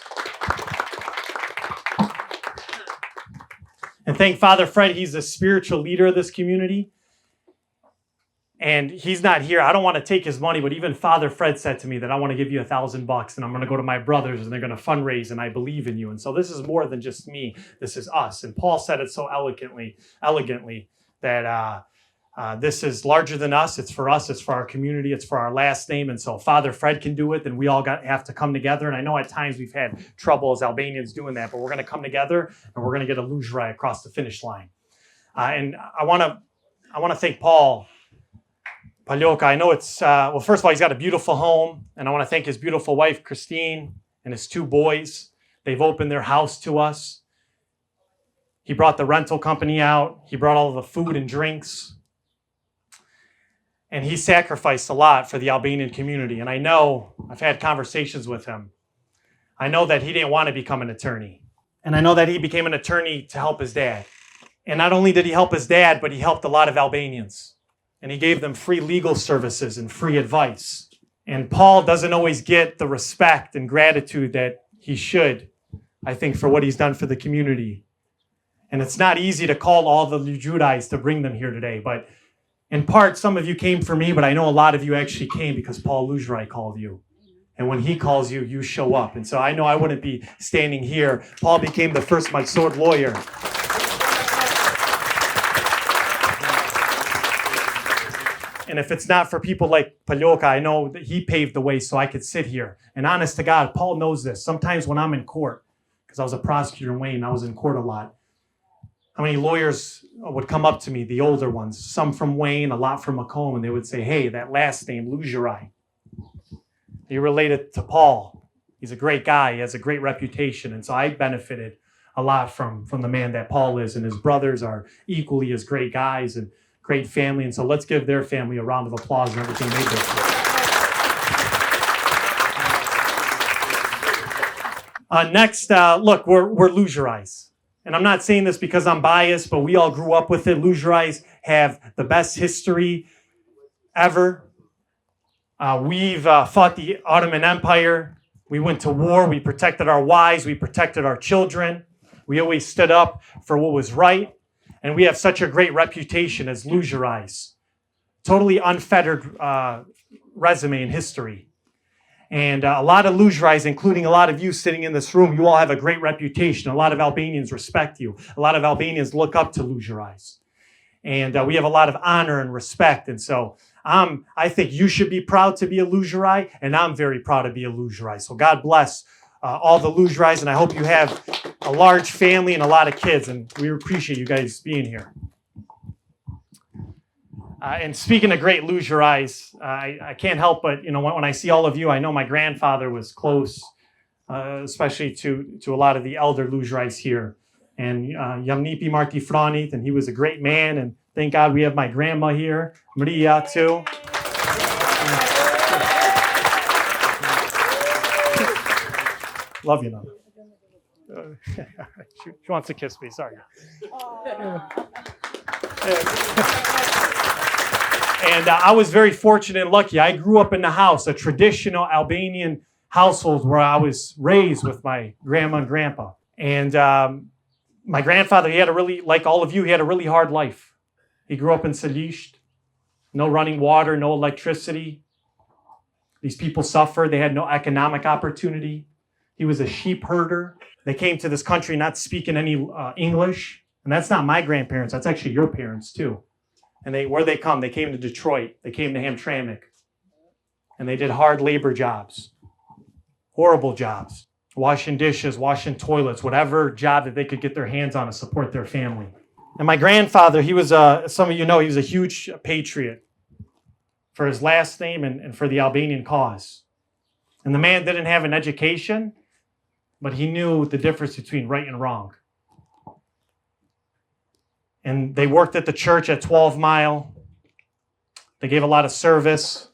And thank Father Fred, he's the spiritual leader of this community. And he's not here. I don't want to take his money, but even Father Fred said to me that I want to give you $1,000 and I'm going to go to my brothers and they're going to fundraise and I believe in you. And so this is more than just me. This is us. And Paul said it so elegantly that this is larger than us. It's for us. It's for our community. It's for our last name. And so Father Fred can do it. Then we all have to come together. And I know at times we've had trouble as Albanians doing that, but we're going to come together and we're going to get a Lulgjuraj across the finish line. And I want to thank Paul Paljoka. I know it's, well, first of all, he's got a beautiful home, and I want to thank his beautiful wife, Christine, and his 2 boys. They've opened their house to us. He brought the rental company out. He brought all of the food and drinks. And he sacrificed a lot for the Albanian community. And I know, I've had conversations with him. I know that he didn't want to become an attorney. And I know that he became an attorney to help his dad. And not only did he help his dad, but he helped a lot of Albanians. And he gave them free legal services and free advice. And Paul doesn't always get the respect and gratitude that he should, I think, for what he's done for the community. And it's not easy to call all the Lulgjurajs to bring them here today. But in part, some of you came for me, but I know a lot of you actually came because Paul Lulgjuraj called you. And when he calls you, you show up. And so I know I wouldn't be standing here. Paul became the first my sword lawyer. And if it's not for people like Paljoka, I know that he paved the way so I could sit here. And honest to God, Paul knows this. Sometimes when I'm in court, because I was a prosecutor in Wayne, I was in court a lot. How many lawyers would come up to me, the older ones, some from Wayne, a lot from Macomb, and they would say, hey, that last name, Lulgjuraj, you're related to Paul. He's a great guy. He has a great reputation. And so I benefited a lot from the man that Paul is. And his brothers are equally as great guys and great family. And so let's give their family a round of applause and everything they did. Next, look, we're Lulgjurajs. And I'm not saying this because I'm biased, but we all grew up with it. Lulgjurajs have the best history ever. We've fought the Ottoman Empire. We went to war. We protected our wives. We protected our children. We always stood up for what was right. And we have such a great reputation as Lulgjurajs. Totally unfettered resume in history. And a lot of Lulgjurajs, including a lot of you sitting in this room, you all have a great reputation. A lot of Albanians respect you. A lot of Albanians look up to Lulgjurajs. And we have a lot of honor and respect. And so I think you should be proud to be a Lulgjuraj, and I'm very proud to be a Lulgjuraj. So God bless all the Lulgjurajs, and I hope you have a large family and a lot of kids, and we appreciate you guys being here. And speaking of great Lulgjurajs, I can't help but, when I see all of you, I know my grandfather was close, especially to a lot of the elder Lulgjurajs here. And Jamnipi Marti Franit, and he was a great man, and thank God we have my grandma here, Maria, too. Love you, Nana. She wants to kiss me, sorry. And I was very fortunate and lucky. I grew up in the house, a traditional Albanian household where I was raised with my grandma and grandpa. And my grandfather, he had like all of you, he had a really hard life. He grew up in Salisht, no running water, no electricity. These people suffered. They had no economic opportunity. He was a sheep herder. They came to this country not speaking any English. And that's not my grandparents. That's actually your parents, too. And where they come? They came to Detroit. They came to Hamtramck. and they did hard labor jobs, horrible jobs, washing dishes, washing toilets, whatever job that they could get their hands on to support their family. And my grandfather, he was, some of you know, he was a huge patriot for his last name and for the Albanian cause. And the man didn't have an education, but he knew the difference between right and wrong. And they worked at the church at 12 Mile. They gave a lot of service.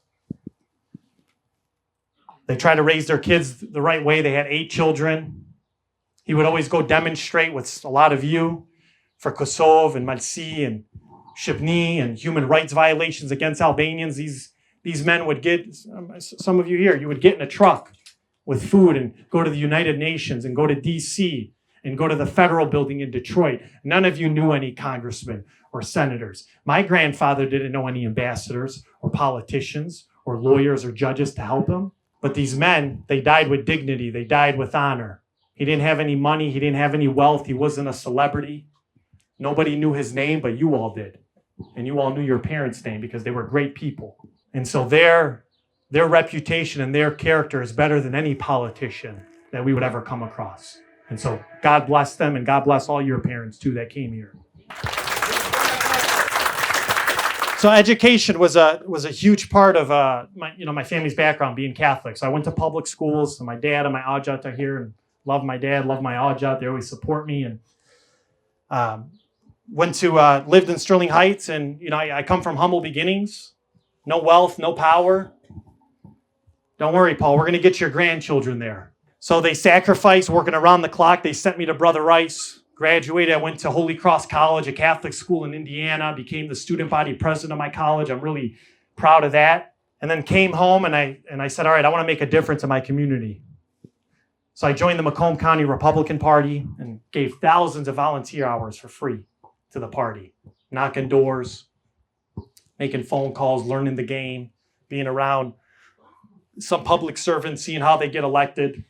They tried to raise their kids the right way. They had 8 children. He would always go demonstrate with a lot of you for Kosovo and Malci and Shqipni and human rights violations against Albanians. These men would get, some of you here, you would get in a truck with food and go to the United Nations and go to DC and go to the federal building in Detroit. None of you knew any congressmen or senators. My grandfather didn't know any ambassadors or politicians or lawyers or judges to help him. But these men, they died with dignity. They died with honor. He didn't have any money. He didn't have any wealth. He wasn't a celebrity. Nobody knew his name, but you all did. And you all knew your parents' name because they were great people. And so their reputation and their character is better than any politician that we would ever come across. And so God bless them, and God bless all your parents too that came here. So education was a huge part of my family's background, being Catholic. So I went to public schools, and my dad and my Ajat are here, and love my dad, love my Ajat. They always support me, and lived in Sterling Heights, and I come from humble beginnings, no wealth, no power. Don't worry, Paul, we're going to get your grandchildren there. So they sacrificed, working around the clock. They sent me to Brother Rice. Graduated, I went to Holy Cross College, a Catholic school in Indiana, became the student body president of my college. I'm really proud of that. And then came home and I said, all right, I want to make a difference in my community. So I joined the Macomb County Republican Party and gave thousands of volunteer hours for free to the party, knocking doors, making phone calls, learning the game, being around some public servants, seeing how they get elected,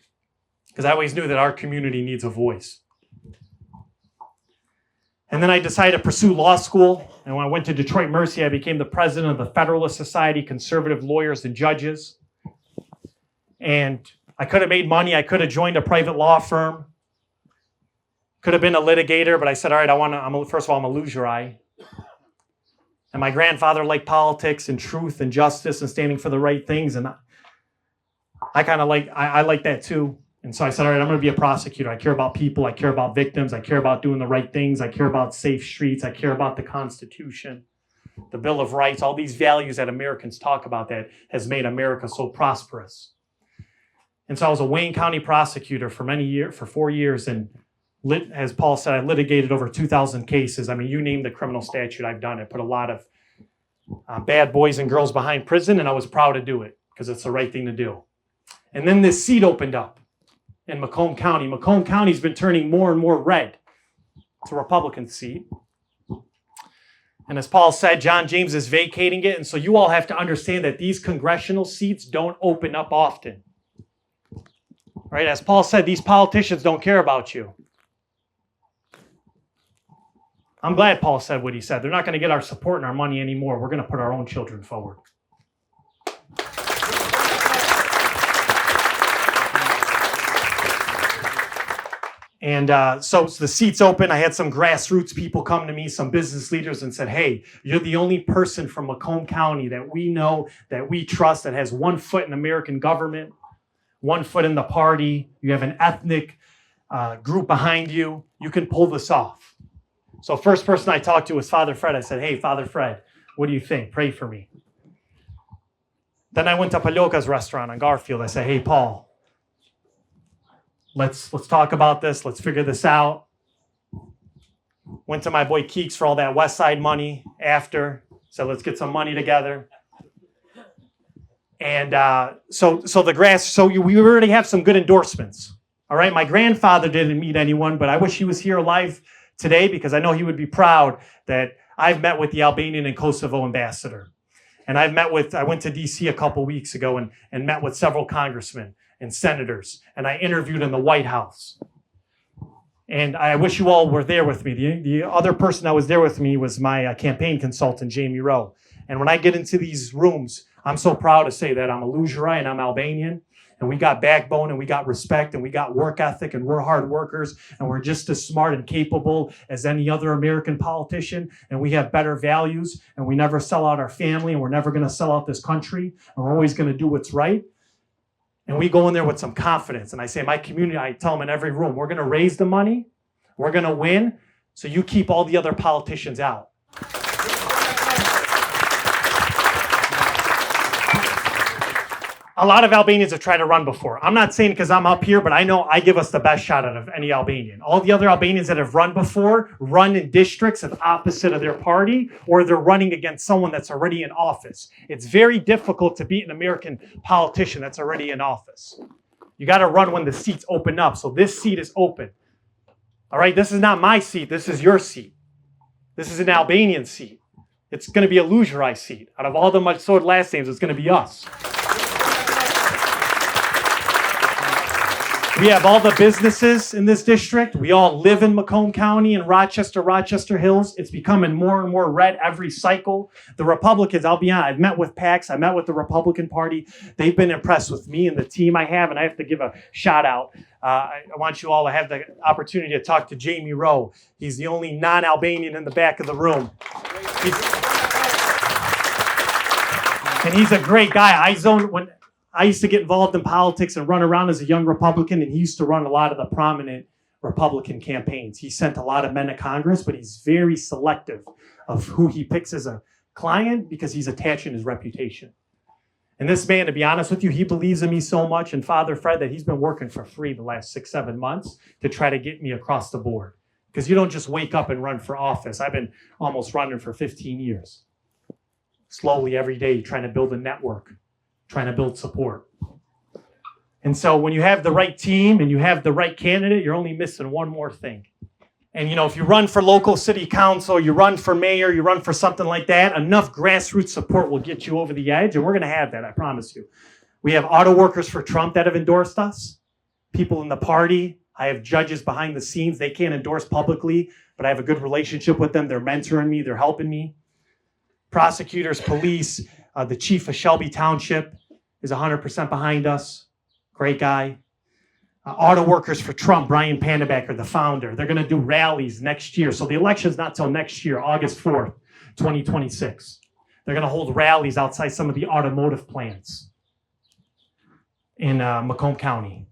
because I always knew that our community needs a voice. And then I decided to pursue law school. And when I went to Detroit Mercy, I became the president of the Federalist Society, Conservative Lawyers and Judges. And I could have made money. I could have joined a private law firm. Could have been a litigator, but I said, all right, first of all, I'm a Lulgjuraj. And my grandfather liked politics and truth and justice and standing for the right things. And I like that too. And so I said, all right, I'm going to be a prosecutor. I care about people. I care about victims. I care about doing the right things. I care about safe streets. I care about the Constitution, the Bill of Rights, all these values that Americans talk about that has made America so prosperous. And so I was a Wayne County prosecutor for 4 years. And as Paul said, I litigated over 2,000 cases. I mean, you name the criminal statute, I've done it. Put a lot of bad boys and girls behind prison, and I was proud to do it because it's the right thing to do. And then this seat opened up in Macomb County. Macomb County's been turning more and more red. It's a Republican seat. And as Paul said, John James is vacating it. And so you all have to understand that these congressional seats don't open up often. Right? As Paul said, these politicians don't care about you. I'm glad Paul said what he said. They're not going to get our support and our money anymore. We're going to put our own children forward. And so the seat's open. I had some grassroots people come to me, some business leaders, and said, hey, you're the only person from Macomb County that we know, that we trust, that has 1 foot in American government, 1 foot in the party. You have an ethnic group behind you. You can pull this off. So first person I talked to was Father Fred. I said, hey, Father Fred, what do you think? Pray for me. Then I went to Palioka's restaurant on Garfield. I said, hey, Paul, let's talk about this. Let's figure this out. Went to my boy Keeks for all that West Side money after. Said, let's get some money together. And so we already have some good endorsements. All right, my grandfather didn't meet anyone, but I wish he was here alive today because I know he would be proud that I've met with the Albanian and Kosovo ambassador. And I went to DC a couple weeks ago and met with several congressmen and senators, and I interviewed in the White House. And I wish you all were there with me. The other person that was there with me was my campaign consultant, Jamie Rowe. And when I get into these rooms, I'm so proud to say that I'm a Lulgjuraj and I'm Albanian. And we got backbone and we got respect and we got work ethic and we're hard workers and we're just as smart and capable as any other American politician. And we have better values and we never sell out our family and we're never going to sell out this country. And we're always going to do what's right. And we go in there with some confidence. And I say, my community, I tell them in every room, we're going to raise the money. We're going to win. So you keep all the other politicians out. A lot of Albanians have tried to run before. I'm not saying because I'm up here, but I know I give us the best shot out of any Albanian. All the other Albanians that have run before run in districts of opposite of their party, or they're running against someone that's already in office. It's very difficult to beat an American politician that's already in office. You got to run when the seats open up. So this seat is open. All right, this is not my seat. This is your seat. This is an Albanian seat. It's going to be a Lulgjuraj seat. Out of all the Mbështet last names, it's going to be us. We have all the businesses in this district. We all live in Macomb County and Rochester Hills. It's becoming more and more red every cycle. The Republicans, I'll be honest, I've met with PACs. I met with the Republican Party. They've been impressed with me and the team I have, and I have to give a shout out. I want you all to have the opportunity to talk to Jamie Rowe. He's the only non-Albanian in the back of the room. And he's a great guy. I used to get involved in politics and run around as a young Republican, and he used to run a lot of the prominent Republican campaigns. He sent a lot of men to Congress, but he's very selective of who he picks as a client because he's attaching his reputation. And this man, to be honest with you, he believes in me so much and Father Fred that he's been working for free the last 6-7 months to try to get me across the board. Because you don't just wake up and run for office. I've been almost running for 15 years. Slowly every day trying to build a network, trying to build support. And so when you have the right team and you have the right candidate, you're only missing one more thing. And if you run for local city council, you run for mayor, you run for something like that, enough grassroots support will get you over the edge. And we're going to have that, I promise you. We have auto workers for Trump that have endorsed us. People in the party. I have judges behind the scenes. They can't endorse publicly, but I have a good relationship with them. They're mentoring me. They're helping me. Prosecutors, police, the chief of Shelby Township is 100% behind us. Great guy. Auto workers for Trump, Brian Pannebacker, the founder. They're going to do rallies next year. So the election's not till next year, August 4th, 2026. They're going to hold rallies outside some of the automotive plants in Macomb County.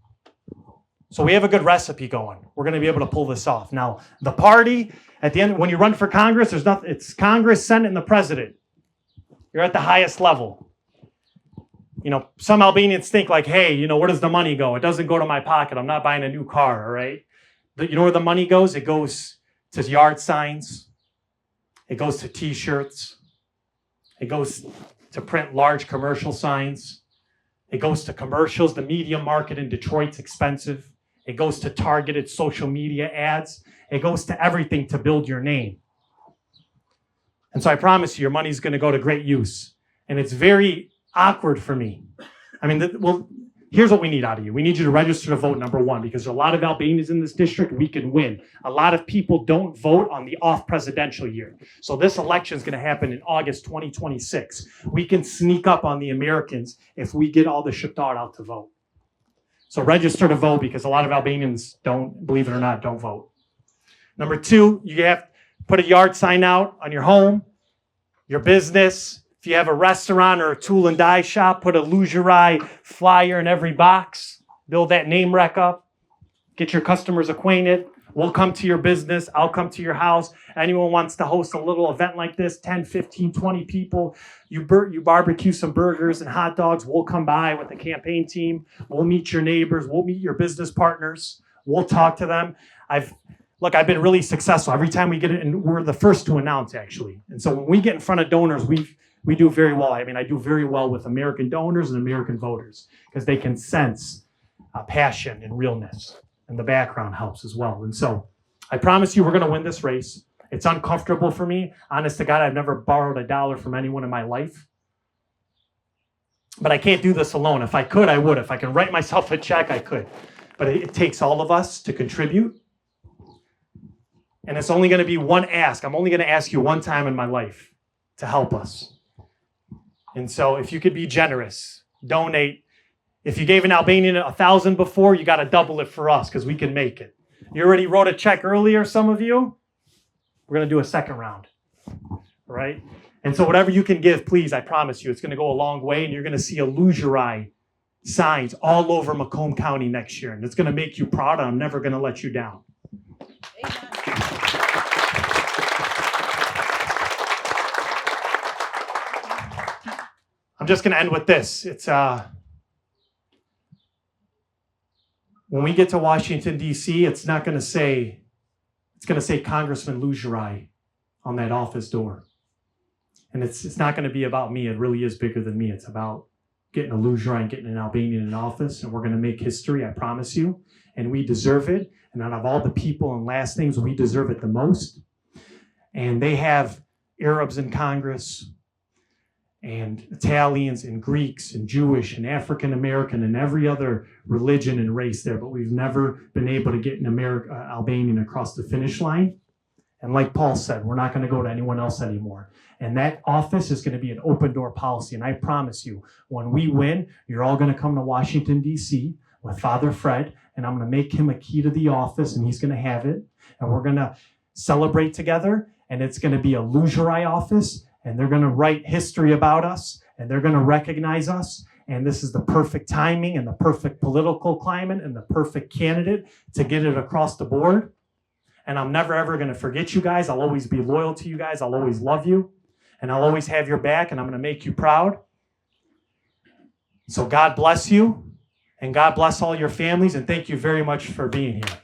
So we have a good recipe going. We're going to be able to pull this off. Now, the party, at the end, when you run for Congress, there's nothing. It's Congress, Senate, and the president. You're at the highest level. Some Albanians think like, hey, where does the money go? It doesn't go to my pocket. I'm not buying a new car, all right? You know where the money goes? It goes to yard signs. It goes to T-shirts. It goes to print large commercial signs. It goes to commercials. The media market in Detroit's expensive. It goes to targeted social media ads. It goes to everything to build your name. And so I promise you, your money's going to go to great use. And it's very awkward for me. Here's what we need out of you. We need you to register to vote, number one, because there's a lot of Albanians in this district. We can win. A lot of people don't vote on the off-presidential year. So this election is going to happen in August 2026. We can sneak up on the Americans if we get all the Shqiptar out to vote. So register to vote because a lot of Albanians don't, believe it or not, don't vote. Number two, you have to put a yard sign out on your home, your business. If you have a restaurant or a tool and die shop, put a Lulgjuraj flyer in every box. Build that name rec up. Get your customers acquainted. We'll come to your business. I'll come to your house. Anyone wants to host a little event like this, 10, 15, 20 people. You barbecue some burgers and hot dogs. We'll come by with the campaign team. We'll meet your neighbors. We'll meet your business partners. We'll talk to them. I've been really successful. Every time we get it, and we're the first to announce, actually. And so when we get in front of donors, we do very well. I do very well with American donors and American voters because they can sense passion and realness, and the background helps as well. And so I promise you we're going to win this race. It's uncomfortable for me. Honest to God, I've never borrowed a dollar from anyone in my life. But I can't do this alone. If I could, I would. If I can write myself a check, I could. But it takes all of us to contribute. And it's only going to be one ask. I'm only going to ask you one time in my life to help us. And so if you could be generous, donate. If you gave an Albanian 1,000 before, you got to double it for us because we can make it. You already wrote a check earlier, some of you. We're going to do a second round, right? And so whatever you can give, please, I promise you, it's going to go a long way, and you're going to see a Lulgjuraj signs all over Macomb County next year, and it's going to make you proud, and I'm never going to let you down. I'm just going to end with this. It's when we get to Washington, D.C., it's going to say Congressman Lulgjuraj on that office door. And it's not going to be about me. It really is bigger than me. It's about getting a Lulgjuraj and getting an Albanian in office, and we're going to make history, I promise you. And we deserve it. And out of all the people and last things, we deserve it the most. And they have Arabs in Congress, and Italians and Greeks and Jewish and African American and every other religion and race there, but we've never been able to get an Albanian across the finish line. And like Paul said, we're not going to go to anyone else anymore. And that office is going to be an open door policy. And I promise you, when we win, you're all going to come to Washington, D.C. with Father Fred, and I'm going to make him a key to the office, and he's going to have it. And we're going to celebrate together, and it's going to be a Lulgjuraj office, and they're going to write history about us, and they're going to recognize us. And this is the perfect timing and the perfect political climate and the perfect candidate to get it across the board. And I'm never, ever going to forget you guys. I'll always be loyal to you guys. I'll always love you. And I'll always have your back, and I'm going to make you proud. So God bless you, and God bless all your families, and thank you very much for being here.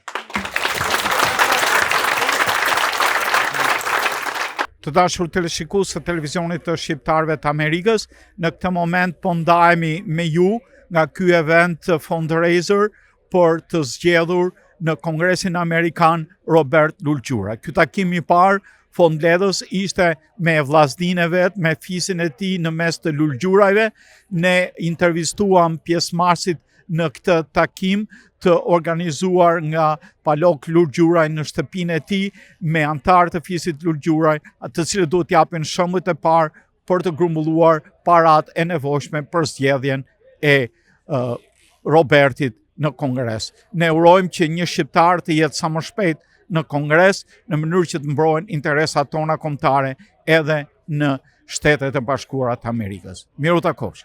Të dashur teleshikues të televizionit të shqiptarëve të Amerikës, në këtë moment po ndahemi me ju nga ky event fundraiser për të zgjedhur në Kongresin Amerikan Robert Lulgjuraj. Ky takim i parë fondledhës ishte me vllazninë e vet, me fisin e tij në mes të Lulgjurajve. Ne intervistuam pjesëmarrësit në këtë takim të organizuar nga Palok Lulgjuraj në shtëpinë e tij me antarë të fisit Lulgjuraj, të cilët duhet japin shëmbët e parë për të grumbulluar paratë e nevojshme për zgjedhjen e Robertit në Kongres. Ne urojmë që një shqiptar të jetë sa më shpejt në Kongres në mënyrë që të mbrohen interesat tona kombëtare edhe në Shtetet e Bashkuara të Amerikës. Miru takosh.